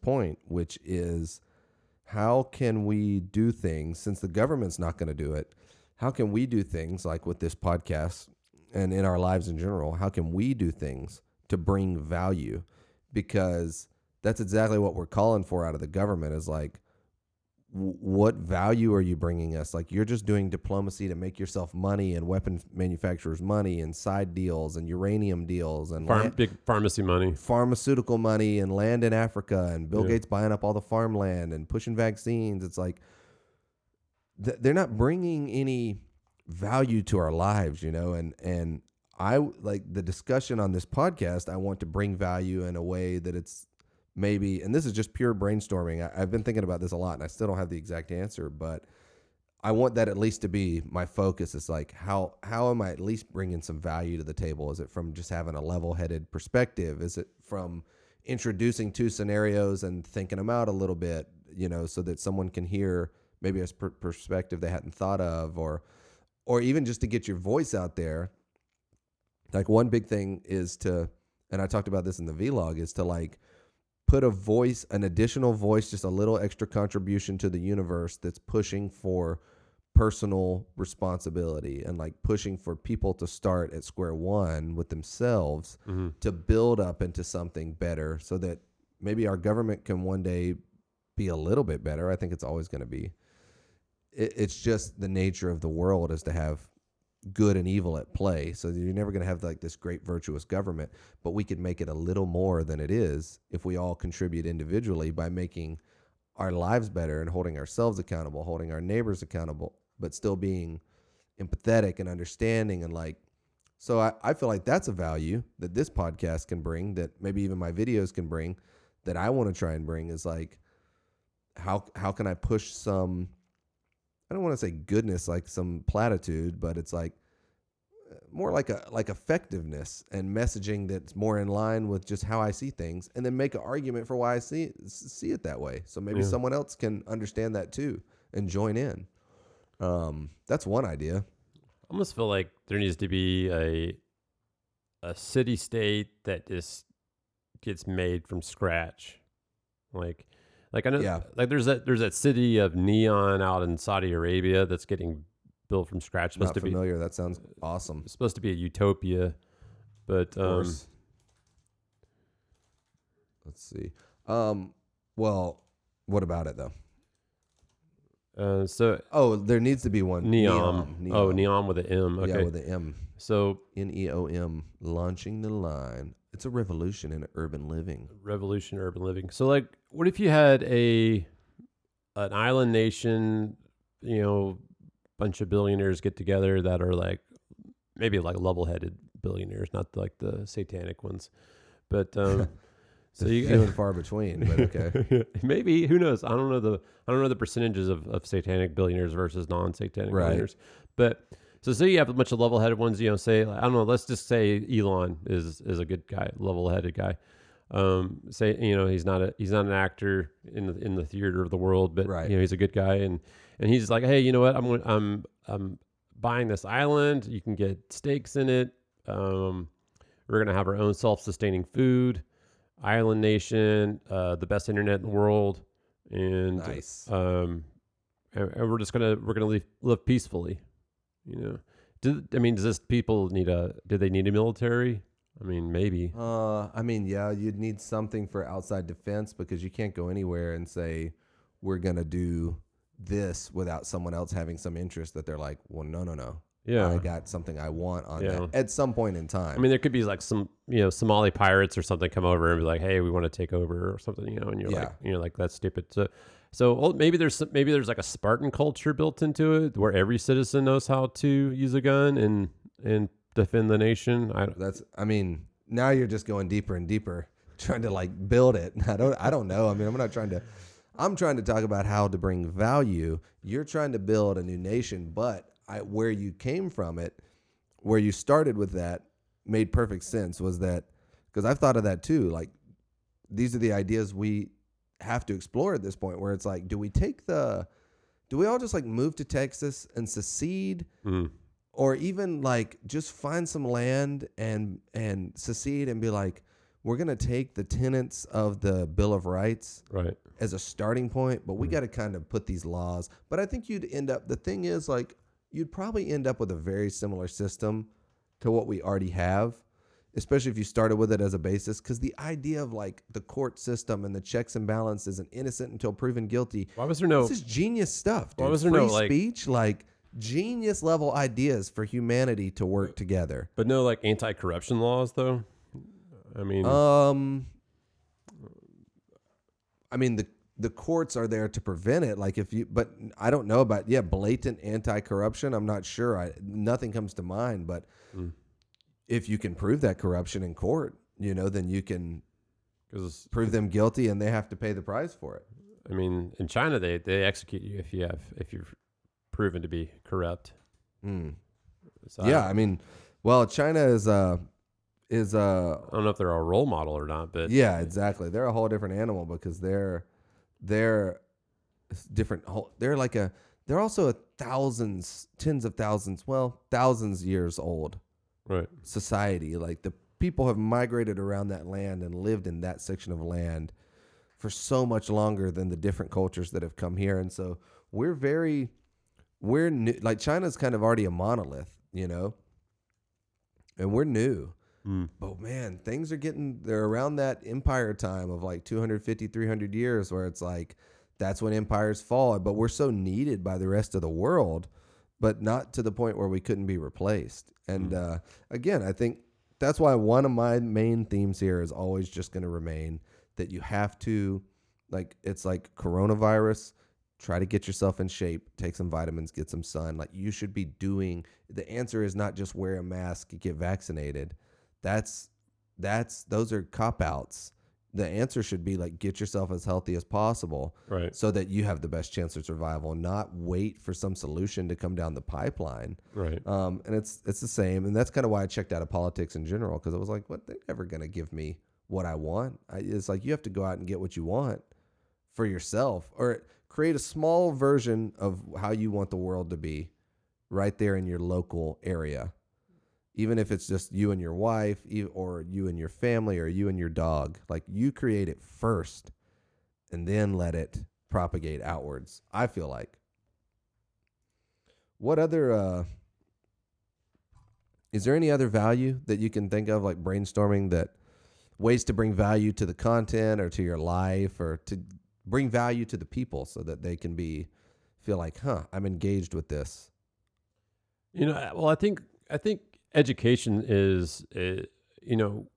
point, which is how can we do things since the government's not going to do it? How can we do things like with this podcast and in our lives in general? How can we do things to bring value? Because that's exactly what we're calling for out of the government is like, what value are you bringing us? Like you're just doing diplomacy to make yourself money and weapon manufacturers money and side deals and uranium deals and big pharmaceutical money and land in Africa and Bill Gates buying up all the farmland and pushing vaccines. It's like they're not bringing any value to our lives, you know, and I like the discussion on this podcast. I want to bring value in a way that it's maybe, and this is just pure brainstorming. I've been thinking about this a lot and I still don't have the exact answer, but I want that at least to be my focus. It's like, how am I at least bringing some value to the table? Is it from just having a level-headed perspective? Is it from introducing two scenarios and thinking them out a little bit, you know, so that someone can hear maybe a perspective they hadn't thought of, or even just to get your voice out there. Like one big thing is to, and I talked about this in the vlog, is to like put a voice, an additional voice, just a little extra contribution to the universe that's pushing for personal responsibility and like pushing for people to start at square one with themselves to build up into something better so that maybe our government can one day be a little bit better. I think it's always going to be. It's just the nature of the world is to have good and evil at play. So you're never going to have like this great virtuous government, but we could make it a little more than it is if we all contribute individually by making our lives better and holding ourselves accountable, holding our neighbors accountable, but still being empathetic and understanding. And like, so I feel like that's a value that this podcast can bring, that maybe even my videos can bring, that I want to try and bring, is like, how can I push some, I don't want to say goodness, like some platitude, but it's like more like effectiveness and messaging that's more in line with just how I see things, and then make an argument for why I see it that way. So maybe someone else can understand that too and join in. That's one idea. I almost feel like there needs to be a city state that just gets made from scratch. Like I know, like there's that city of neon out in Saudi Arabia that's getting built from scratch. Not familiar. That sounds awesome. It's supposed to be a utopia, but let's see. Well, what about it though? There needs to be one. Neon. Oh, neon with an M. Okay. Yeah, with an M. So NEOM, launching the line. It's a revolution in urban living. So like, what if you had an island nation, you know, bunch of billionaires get together that are like, maybe like level-headed billionaires, not like the satanic ones, but so you few and far between, but okay. Maybe, who knows? I don't know the percentages of satanic billionaires versus non-satanic billionaires, but. So say you have a bunch of level-headed ones, you know, say, I don't know, let's just say Elon is a good guy, level-headed guy. Say, you know, he's not an actor in the theater of the world, but you know, he's a good guy, and he's like, hey, you know what? I'm buying this island. You can get stakes in it. We're gonna have our own self-sustaining food, island nation, the best internet in the world, and nice. And we're gonna live peacefully. You know, does this people do they need a military? I mean, maybe. You'd need something for outside defense, because you can't go anywhere and say, we're going to do this without someone else having some interest that they're like, well, no. Yeah. I got something I want on that at some point in time. I mean, there could be like some, you know, Somali pirates or something come over and be like, hey, we want to take over or something, you know, and you're like, that's stupid. So maybe there's like a Spartan culture built into it where every citizen knows how to use a gun and defend the nation. Now you're just going deeper and deeper, trying to like build it. I don't know. I mean, I'm not trying to. I'm trying to talk about how to bring value. You're trying to build a new nation, but where you came from it, where you started with that, made perfect sense. Was that because I've thought of that too? Like these are the ideas we have to explore at this point. Where it's like, do we all just like move to Texas and secede? Or even like just find some land and secede and be like, we're going to take the tenets of the Bill of Rights as a starting point, but we got to kind of put these laws. But I think the thing is like, you'd probably end up with a very similar system to what we already have, especially if you started with it as a basis. Because the idea of like the court system and the checks and balances and innocent until proven guilty. Why was there no? This is genius stuff, dude. Why was there Free no speech, like genius level ideas for humanity to work together. But no like anti-corruption laws though. I mean, the courts are there to prevent it. Like but I don't know about blatant anti-corruption. I'm not sure. Nothing comes to mind. But if you can prove that corruption in court, then you can prove them guilty, and they have to pay the price for it. I mean, in China they execute you if you're proven to be corrupt. So China is I don't know if they're a role model or not, but yeah, exactly. They're a whole different animal because they're different. They're also tens of thousands, thousands years old. Right. Society. Like the people have migrated around that land and lived in that section of land for so much longer than the different cultures that have come here. And so we're new. Like China's kind of already a monolith, and we're new. But man, they're around that empire time of like 250, 300 years where it's like, that's when empires fall. But we're so needed by the rest of the world, but not to the point where we couldn't be replaced. And again, I think that's why one of my main themes here is always just going to remain that you have to, like, it's like coronavirus, try to get yourself in shape, take some vitamins, get some sun. Like you should be the answer is not just wear a mask, get vaccinated. Those are cop-outs. The answer should be like, get yourself as healthy as possible, right? So that you have the best chance of survival, not wait for some solution to come down the pipeline, right? And it's the same, and that's kind of why I checked out of politics in general, because I was like, what? They're never gonna give me what I want. It's like you have to go out and get what you want for yourself, or create a small version of how you want the world to be, right there in your local area. Even if it's just you and your wife, or you and your family, or you and your dog, like you create it first and then let it propagate outwards. I feel like. What other, is there any other value that you can think of, like brainstorming, that ways to bring value to the content or to your life, or to bring value to the people so that they can feel like, I'm engaged with this? Well, I think education is, in the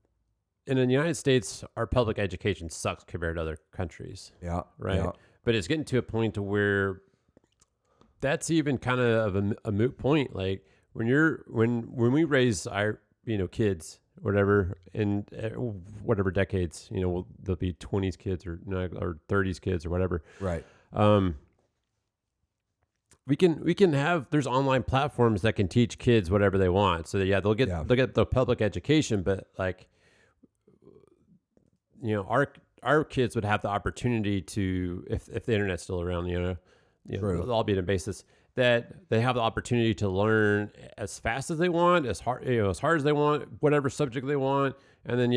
United States, our public education sucks compared to other countries. Yeah. Right. Yeah. But it's getting to a point to where that's even kind of a moot point. Like when we raise our, kids, whatever, in whatever decades, there'll be 20s kids or 30s kids or whatever. Right. We can have, there's online platforms that can teach kids whatever they want. So that, they'll get the public education, but like, our kids would have the opportunity to, if the internet's still around, albeit on a basis, that they have the opportunity to learn as fast as they want, as hard as they want, whatever subject they want. And then,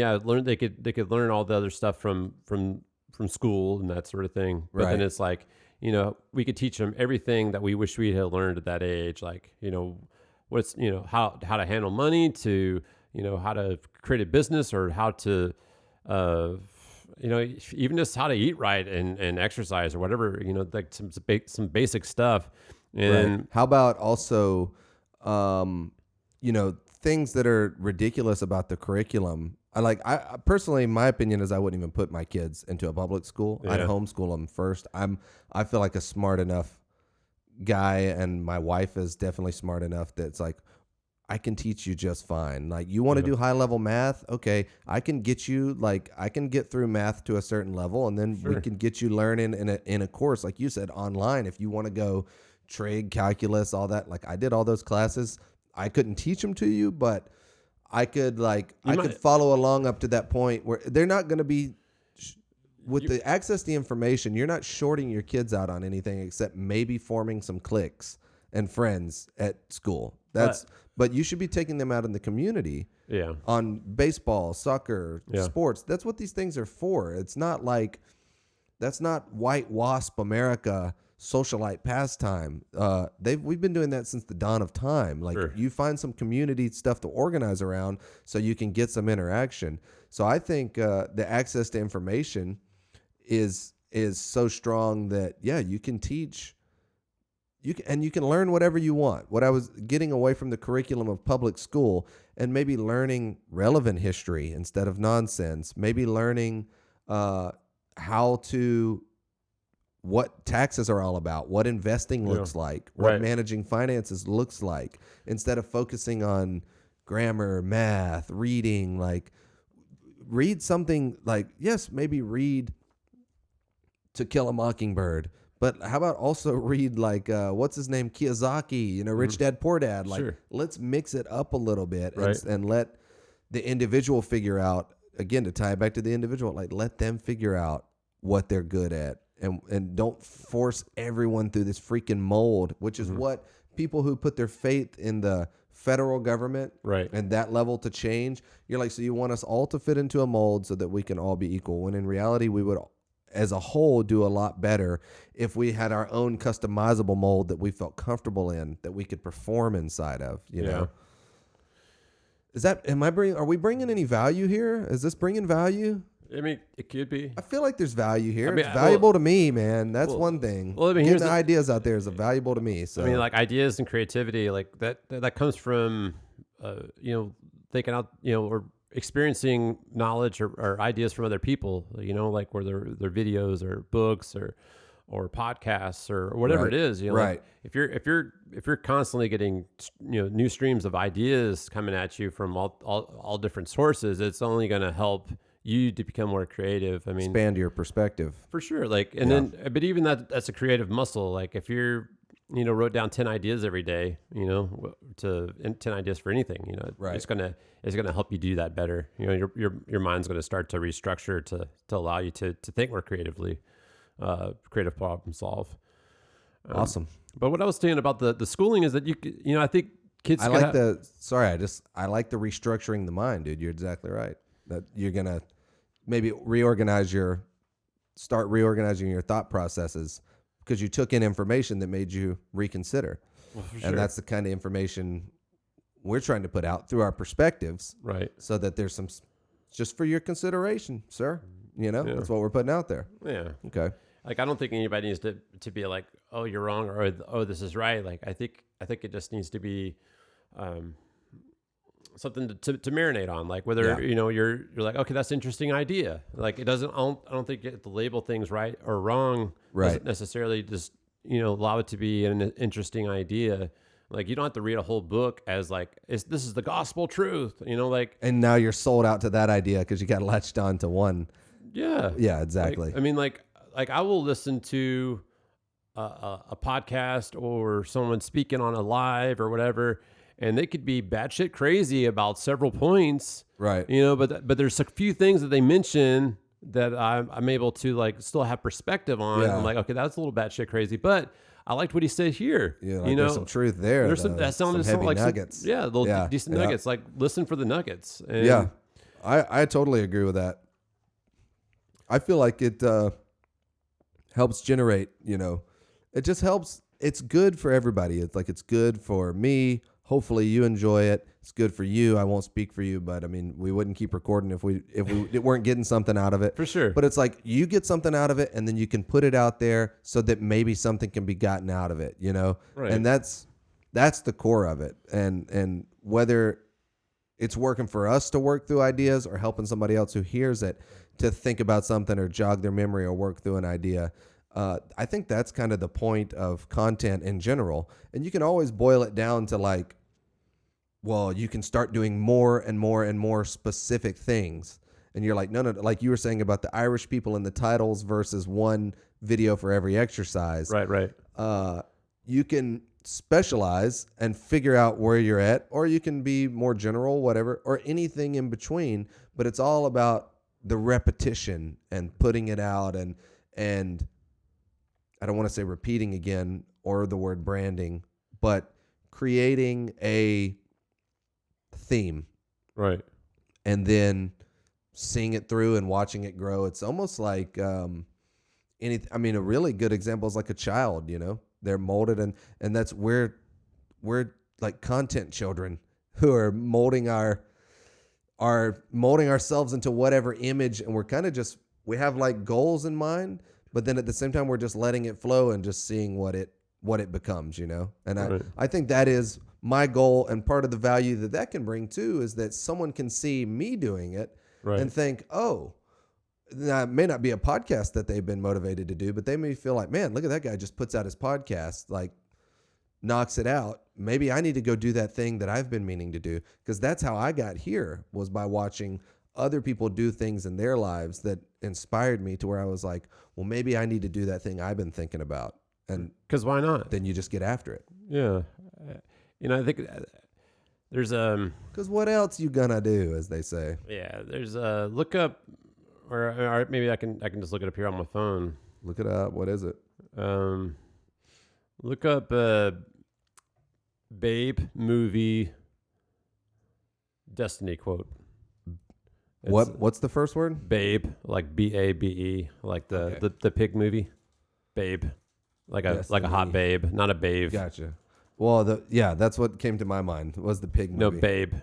they could learn all the other stuff from school and that sort of thing. But then it's like, we could teach them everything that we wish we had learned at that age. Like, what's, how to handle money, to, how to create a business, or how to, even just how to eat right and exercise or whatever, like some basic stuff. And how about also, things that are ridiculous about the curriculum. I personally, my opinion is I wouldn't even put my kids into a public school. Yeah. I'd homeschool them first. I feel like a smart enough guy, and my wife is definitely smart enough that it's like, I can teach you just fine. Like, you want to do high level math? Okay, I can get you, like, I can get through math to a certain level, and then we can get you learning in a course, like you said, online. If you want to go trig, calculus, all that, like I did all those classes. I couldn't teach them to you, but I could could follow along up to that point where they're not going to be with the access to information. You're not shorting your kids out on anything except maybe forming some cliques and friends at school. But you should be taking them out in the community on baseball, soccer, sports. That's what these things are for. It's not like, that's not white wasp America socialite pastime. We've been doing that since the dawn of time. Like, you find some community stuff to organize around so you can get some interaction. So I think the access to information is so strong that you can teach. You can learn whatever you want. What I was getting away from the curriculum of public school, and maybe learning relevant history instead of nonsense. Maybe learning what taxes are all about, what investing looks like, what managing finances looks like, instead of focusing on grammar, math, reading. Like, read something like, maybe read To Kill a Mockingbird. But how about also read, like, what's his name? Kiyosaki, Rich Dad, Poor Dad. Like, let's mix it up a little bit and let the individual figure out, again, to tie it back to the individual, like, let them figure out what they're good at. And don't force everyone through this freaking mold, which is what people who put their faith in the federal government and that level to change. You're like, so you want us all to fit into a mold so that we can all be equal, when in reality we would, as a whole, do a lot better if we had our own customizable mold that we felt comfortable in, that we could perform inside of, you know? Are we bringing any value here? Is this bringing value? I mean, it could be. I feel like there's value here. I mean, it's valuable to me, man. That's one thing. Well, I mean, getting the ideas out there is valuable to me. So, I mean, like, ideas and creativity, like that comes from, thinking out, or experiencing knowledge or ideas from other people, like where their videos or books or podcasts or whatever it is, like, if you're constantly getting, new streams of ideas coming at you from all different sources, it's only going to help you to become more creative. I mean, expand your perspective for sure. Like, and then, but even that's a creative muscle. Like, if you're, wrote down 10 ideas every day, 10 ideas for anything, it's going to help you do that better. Your mind's going to start to restructure to allow you to think more creatively, creative problem solve. Awesome. But what I was saying about the schooling is that I think kids, I like the restructuring the mind, dude. You're exactly right. That you're going to maybe start reorganizing your thought processes, because you took in information that made you reconsider. Well, and that's the kind of information we're trying to put out through our perspectives. Right. So that there's some, just for your consideration, sir. That's what we're putting out there. Yeah. Okay. Like, I don't think anybody needs to be like, oh, you're wrong, or, oh, this is right. Like, I think it just needs to be, something to marinate on, like whether you're like, okay, that's an interesting idea. Like, it doesn't, I don't think you have to label things right or wrong. Doesn't necessarily just allow it to be an interesting idea. Like, you don't have to read a whole book as like, this is the gospel truth, like. And now you're sold out to that idea because you got latched on to one. Yeah. Yeah, exactly. Like, I mean, like I will listen to a podcast or someone speaking on a live or whatever, and they could be batshit crazy about several points, right? But there's a few things that they mention that I'm able to, like, still have perspective on. Yeah. I'm like, okay, that's a little batshit crazy, but I liked what he said here. Yeah, like, there's some truth there. There's some heavy like nuggets. Decent nuggets. Like, listen for the nuggets. And I totally agree with that. I feel like it helps generate. It just helps. It's good for everybody. It's good for me. Hopefully you enjoy it. It's good for you. I won't speak for you, but I mean, we wouldn't keep recording if we weren't getting something out of it. For sure. But it's like, you get something out of it, and then you can put it out there so that maybe something can be gotten out of it, Right. And that's the core of it. And whether it's working for us to work through ideas or helping somebody else who hears it to think about something or jog their memory or work through an idea, I think that's kind of the point of content in general. And you can always boil it down to, like, well, you can start doing more and more and more specific things. And you're like, no, like you were saying about the Irish people and the titles versus one video for every exercise. Right. You can specialize and figure out where you're at, or you can be more general, whatever, or anything in between. But it's all about the repetition and putting it out, and I don't want to say repeating again or the word branding, but creating a theme. Right. And then seeing it through and watching it grow. It's almost like a really good example is like a child, they're molded, and that's where we're like content children who are molding ourselves into whatever image. And we're kind of we have like goals in mind, but then at the same time, we're just letting it flow and just seeing what it becomes, and right. I think that is my goal. And part of the value that can bring too, is that someone can see me doing it. Right. And think, oh, that may not be a podcast that they've been motivated to do, but they may feel like, man, look at that guy just puts out his podcast, like knocks it out. Maybe I need to go do that thing that I've been meaning to do, because that's how I got here, was by watching other people do things in their lives that inspired me to where I was like, well, maybe I need to do that thing I've been thinking about. And because why not? Then you just get after it. Yeah. I think there's because what else you gonna do, as they say. Yeah, there's a look up, or maybe I can just look it up here on my phone. Look it up. What is it? Look up Babe movie Destiny quote. What's the first word? Babe, like BABE, like the pig movie. Babe, like a hot babe, not a babe. Gotcha. Well, that's what came to my mind, was the pig movie. No, Babe.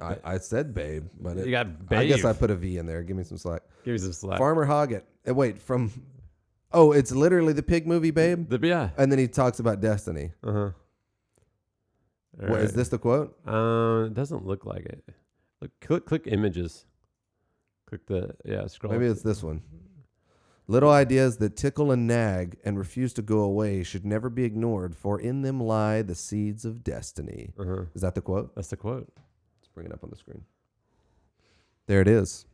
I said Babe, but you got Babe. I guess I put a V in there. Give me some slack. Give me some slack. Farmer Hoggett. It's literally the pig movie, Babe? Yeah. And then he talks about Destiny. Uh-huh. What, is this the quote? It doesn't look like it. Look, click images. Click scroll. Maybe it's this one. Little ideas that tickle and nag and refuse to go away should never be ignored, for in them lie the seeds of destiny. Uh-huh. Is that the quote? That's the quote. Let's bring it up on the screen. There it is.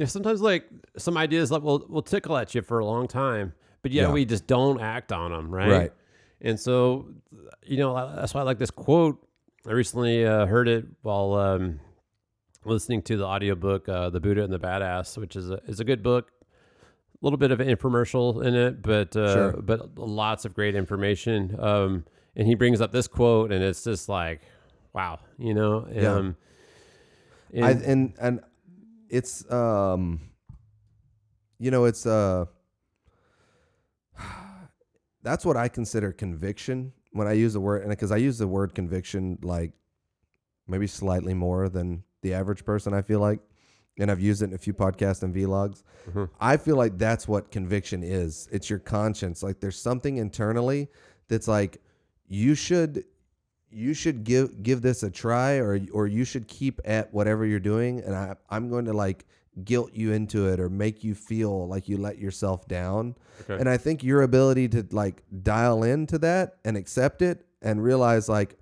Sometimes like some ideas like will tickle at you for a long time, but we just don't act on them, right? Right. And so, that's why I like this quote. I recently heard it while listening to the audiobook, The Buddha and the Badass, which is a good book. A little bit of an infomercial in it, but sure. But lots of great information. And he brings up this quote, and it's just like, wow, Yeah. And it's it's that's what I consider conviction when I use the word, and because I use the word conviction like maybe slightly more than the average person, I feel like. And I've used it in a few podcasts and vlogs. Mm-hmm. I feel like that's what conviction is. It's your conscience. Like there's something internally that's like, you should give this a try, or you should keep at whatever you're doing. And I'm going to like guilt you into it or make you feel like you let yourself down. Okay. And I think your ability to like dial into that and accept it and realize like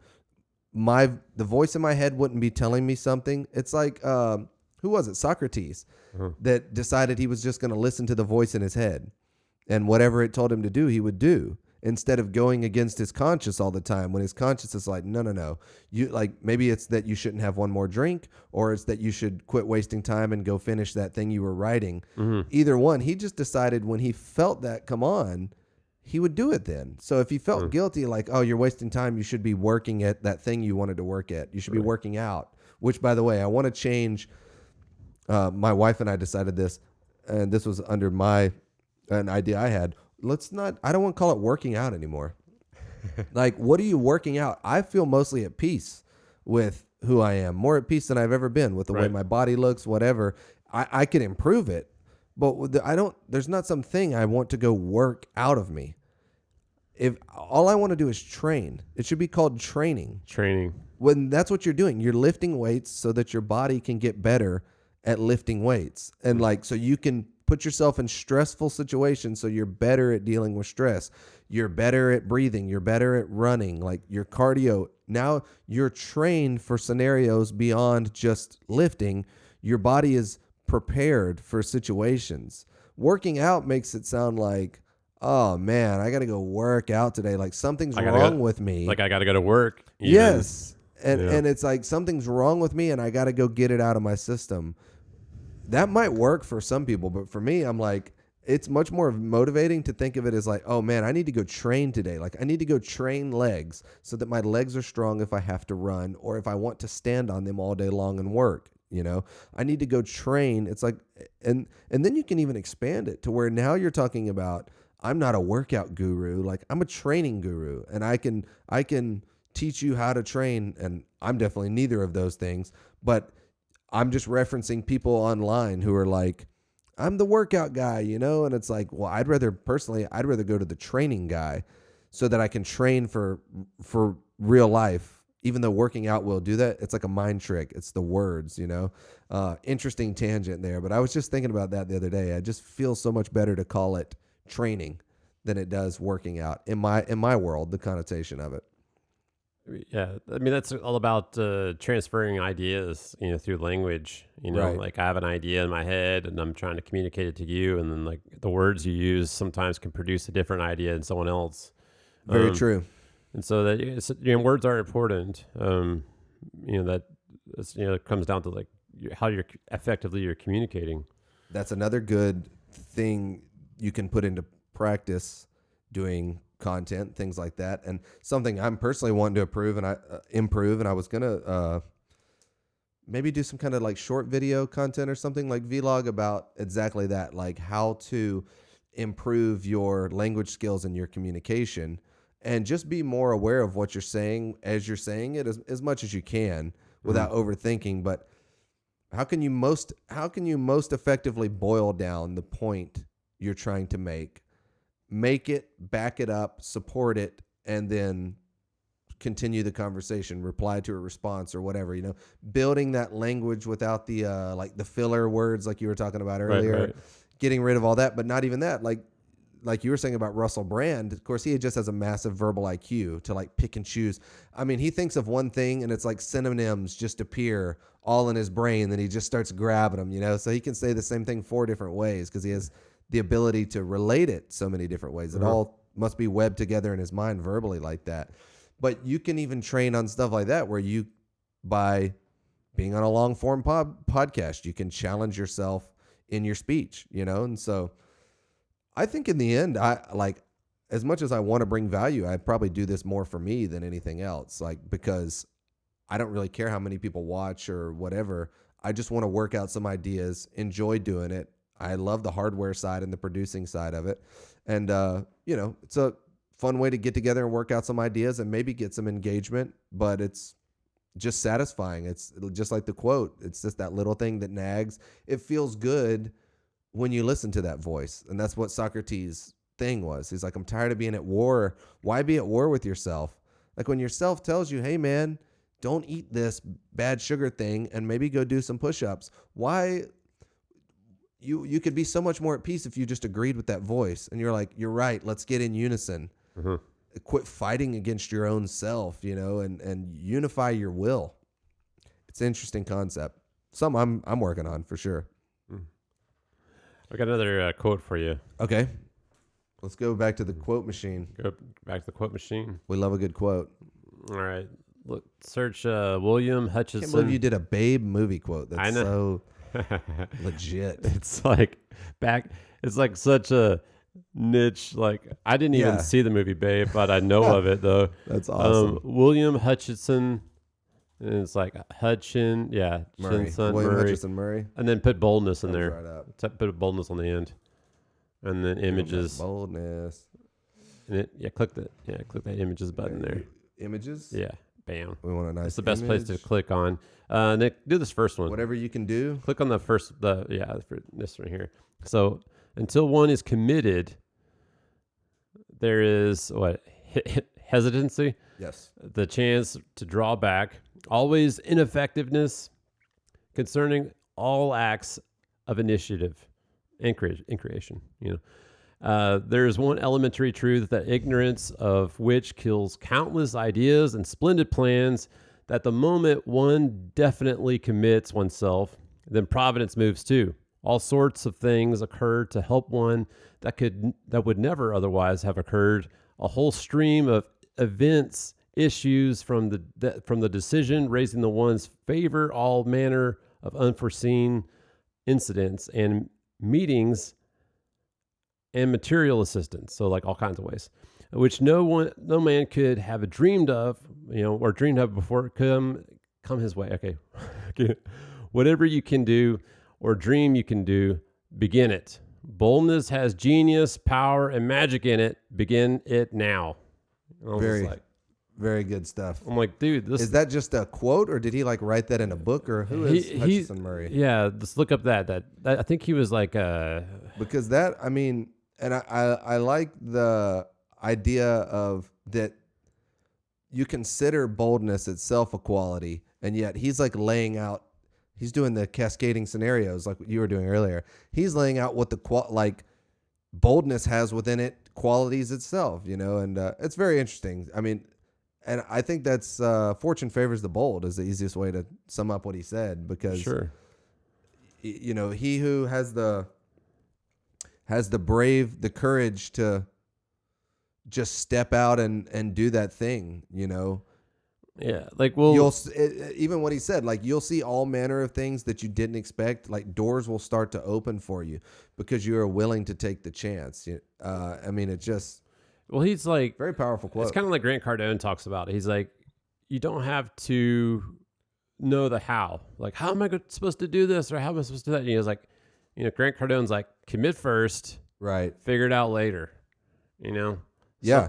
the voice in my head wouldn't be telling me something. It's like, who was it? Socrates, that decided he was just going to listen to the voice in his head, and whatever it told him to do, he would do, instead of going against his conscience all the time. When his conscience is like, no, you like, maybe it's that you shouldn't have one more drink, or it's that you should quit wasting time and go finish that thing you were writing. Mm-hmm. Either one. He just decided when he felt that come on, he would do it then. So if he felt guilty, like, oh, you're wasting time, you should be working at that thing you wanted to work at. You should be working out, which, by the way, I want to change. My wife and I decided this, and this was under an idea I had. I don't want to call it working out anymore. Like, what are you working out? I feel mostly at peace with who I am, more at peace than I've ever been with the way my body looks, whatever. I could improve it, but there's not something I want to go work out of me. If all I want to do is train, it should be called training. When that's what you're doing, you're lifting weights so that your body can get better at lifting weights, and like, so you can put yourself in stressful situations so you're better at dealing with stress. You're better at breathing. You're better at running. Like your cardio Now you're trained for scenarios beyond just lifting. Your body is prepared for situations. Working out makes it sound like, oh man, I got to go work out today. Like something's wrong with me. Like I got to go to work. Even. Yes. And it's like something's wrong with me and I got to go get it out of my system. That might work for some people, but for me, I'm like, it's much more motivating to think of it as like, oh man, I need to go train today. Like I need to go train legs so that my legs are strong if I have to run or if I want to stand on them all day long and work. You know, I need to go train. It's like, and then you can even expand it to where now you're talking about, I'm not a workout guru. Like I'm a training guru and I can teach you how to train. And I'm definitely neither of those things, but I'm just referencing people online who are like, I'm the workout guy, you know? And it's like, well, I'd rather go to the training guy so that I can train for real life. Even though working out will do that, it's like a mind trick. It's the words, you know? Interesting tangent there. But I was just thinking about that the other day. I just feel so much better to call it training than it does working out in my world, the connotation of it. Yeah, I mean that's all about transferring ideas, you know, through language. You know, like I have an idea in my head, and I'm trying to communicate it to you, and then like the words you use sometimes can produce a different idea in someone else. Very true. And so that you know, words are important. You know that it comes down to like how you're effectively communicating. That's another good thing you can put into practice doing content, things like that, and something I'm personally wanting to improve, and I was gonna maybe do some kind of like short video content or something like vlog about exactly that, like how to improve your language skills and your communication, and just be more aware of what you're saying as you're saying it as much as you can without overthinking. But how can you most effectively boil down the point you're trying to make it, back it up, support it, and then continue the conversation, reply to a response or whatever, you know, building that language without the like the filler words like you were talking about earlier, getting rid of all that. But not even that, like you were saying about Russell Brand, of course, he just has a massive verbal IQ to like pick and choose. I mean, he thinks of one thing and it's like synonyms just appear all in his brain. Then he just starts grabbing them, you know, so he can say the same thing 4 different ways because he has the ability to relate it so many different ways. It all must be webbed together in his mind verbally like that. But you can even train on stuff like that where you, by being on a long form podcast, you can challenge yourself in your speech, you know? And so I think in the end, I like, as much as I want to bring value, I probably do this more for me than anything else. Like, because I don't really care how many people watch or whatever. I just want to work out some ideas, enjoy doing it. I love the hardware side and the producing side of it. And, you know, it's a fun way to get together and work out some ideas and maybe get some engagement, but it's just satisfying. It's just like the quote. It's just that little thing that nags. It feels good when you listen to that voice. And that's what Socrates' thing was. He's like, I'm tired of being at war. Why be at war with yourself? Like when yourself tells you, hey man, don't eat this bad sugar thing and maybe go do some push-ups. Why? You could be so much more at peace if you just agreed with that voice and you're like, you're right. Let's get in unison. Quit fighting against your own self, you know, and unify your will. It's an interesting concept. Some I'm working on for sure. I got another quote for you. Okay. Let's go back to the quote machine. Go back to the quote machine. We love a good quote. All right. Look, search William Hutchinson. I can't believe you did a Babe movie quote. That's I know. So legit. It's like it's like such a niche. Like I didn't even see the movie Babe, but I know of it though. That's awesome. William Hutchinson, and it's like Hutchin, Murray. Son, William Murray. Hutchinson Murray, and then put boldness in there. Right Put boldness on the end, and then images. Boldness. And click that images button there. Images. Yeah. Bam. We want a nice. It's the best place to click on. Nick, do this first one. Whatever you can do. Click on for this one here. So until one is committed, there is hesitancy. Yes. The chance to draw back. Always ineffectiveness concerning all acts of initiative and creation. You know, There is one elementary truth that ignorance of which kills countless ideas and splendid plans, that the moment one definitely commits oneself, then providence moves too. All sorts of things occur to help one that would never otherwise have occurred. A whole stream of events issues from the decision raising the one's favor, all manner of unforeseen incidents and meetings and material assistance. So like all kinds of ways, which no man could have dreamed of, or dreamed of before it come his way. Okay. Whatever you can do or dream you can do, begin it. Boldness has genius, power, and magic in it. Begin it now. Very good stuff. I'm like, dude, is that just a quote, or did he like write that in a book, or who is Hutchinson Murray? Yeah, let's look up that. I think he was like because that, I mean, and I like the idea of that. You consider boldness itself a quality, and yet he's like laying out. He's doing the cascading scenarios like you were doing earlier. He's laying out what the boldness has within it, qualities itself, and it's very interesting. I mean, and I think that's fortune favors the bold is the easiest way to sum up what he said, because sure, he who has the courage to just step out and do that thing, Yeah, like even what he said, like you'll see all manner of things that you didn't expect. Like doors will start to open for you because you are willing to take the chance. I mean, it just he's like very powerful quote. It's kind of like Grant Cardone talks about it. He's like, you don't have to know the how. Like, how am I supposed to do this, or how am I supposed to do that? And he's like, Grant Cardone's like, commit first, right? Figure it out later. Yeah.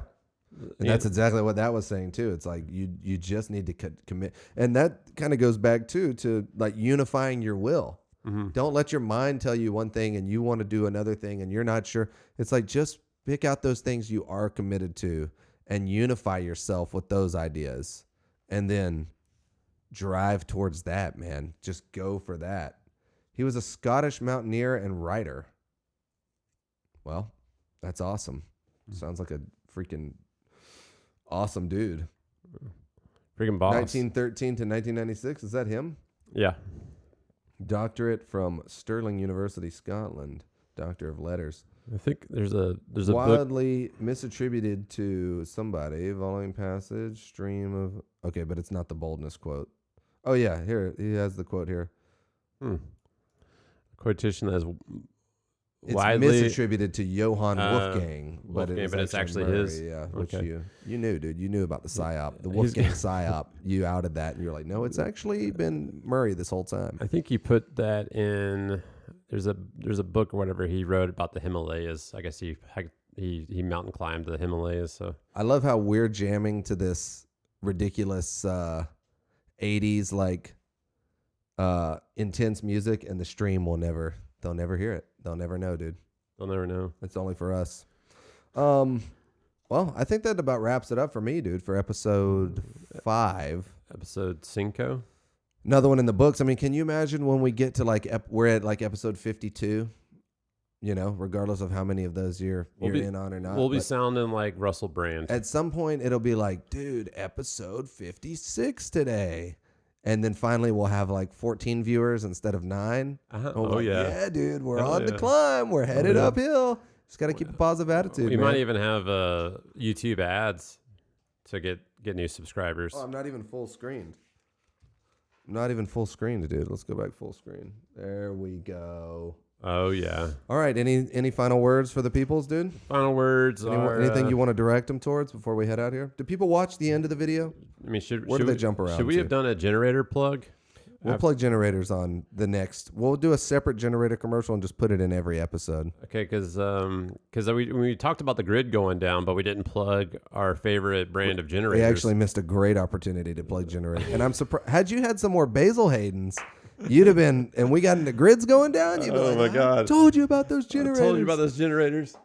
And that's exactly what that was saying too. It's like you just need to commit, and that kind of goes back to like unifying your will. Mm-hmm. Don't let your mind tell you one thing and you want to do another thing and you're not sure. It's like just pick out those things you are committed to and unify yourself with those ideas, and then drive towards that. Man, just go for that. He was a Scottish mountaineer and writer. Well, that's awesome. Sounds like a freaking awesome dude. Freaking boss. 1913 to 1996. Is that him? Yeah. Doctorate from Stirling University, Scotland. Doctor of Letters. I think there's a wildly misattributed to somebody. Volume passage, stream of. Okay, but it's not the boldness quote. Oh yeah, here he has the quote here. Quotation that is it's widely misattributed to Johann Wolfgang, but it's actually Murray, his. Yeah, which you knew, dude. You knew about the psyop, the Wolfgang psyop. You outed that, and you're like, no, it's actually been Murray this whole time. I think he put that in. There's a book or whatever he wrote about the Himalayas. I guess he mountain climbed the Himalayas. So I love how we're jamming to this ridiculous 80s like intense music, and the stream they'll never hear it. They'll never know, dude. They'll never know. It's only for us. Well, I think that about wraps it up for me, dude, for episode 5. Episode 5. Another one in the books. I mean, can you imagine when we get to we're at like episode 52, regardless of how many of those you're in on or not. We'll be sounding like Russell Brand. At some point, it'll be like, dude, episode 56 today. And then finally we'll have like 14 viewers instead of 9. Uh-huh. Yeah, dude, we're on the climb. We're headed uphill. Just got to keep a positive attitude. We might even have YouTube ads to get new subscribers. Oh, I'm not even full screened. Dude. Let's go back full screen. There we go. Oh yeah. All right. Any final words for the peoples, dude? Final words are anything you want to direct them towards before we head out here? Do people watch the end of the video? I mean, where do they jump around? Should we have done a generator plug? We'll plug generators on the next. We'll do a separate generator commercial and just put it in every episode. Okay, because we talked about the grid going down, but we didn't plug our favorite brand of generators. We actually missed a great opportunity to plug generators. And I'm surprised. Had you had some more Basil Haydens, you'd have been, and we got into grids going down, you'd be my God. I told you about those generators. I told you about those generators.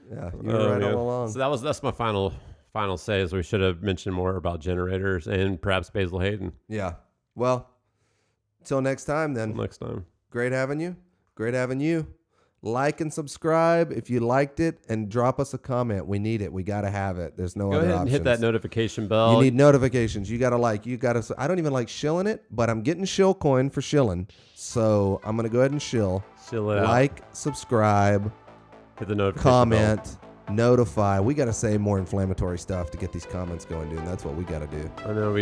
Yeah, you were right all along. So that's my final say is we should have mentioned more about generators and perhaps Basil Hayden. Yeah. Well, till next time then. Next time. Great having you. Like and subscribe if you liked it, and drop us a comment. We need it. We got to have it. There's no Go other ahead and options. hit that notification bell. You need notifications. You got to like. You got to. I don't even like shilling it, but I'm getting shill coin for shilling. So I'm going to go ahead and shill. Shill it out. Like, subscribe, hit the notification comment, bell. Notify. We got to say more inflammatory stuff to get these comments going, dude. That's what we got to do. I know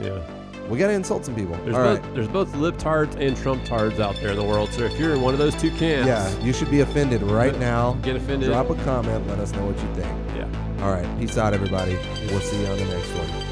yeah. We got to insult some people. There's both libtards and Trump-tards out there in the world. So if you're in one of those two camps, yeah, you should be offended right now. Get offended. Drop a comment. Let us know what you think. Yeah. All right. Peace out, everybody. We'll see you on the next one.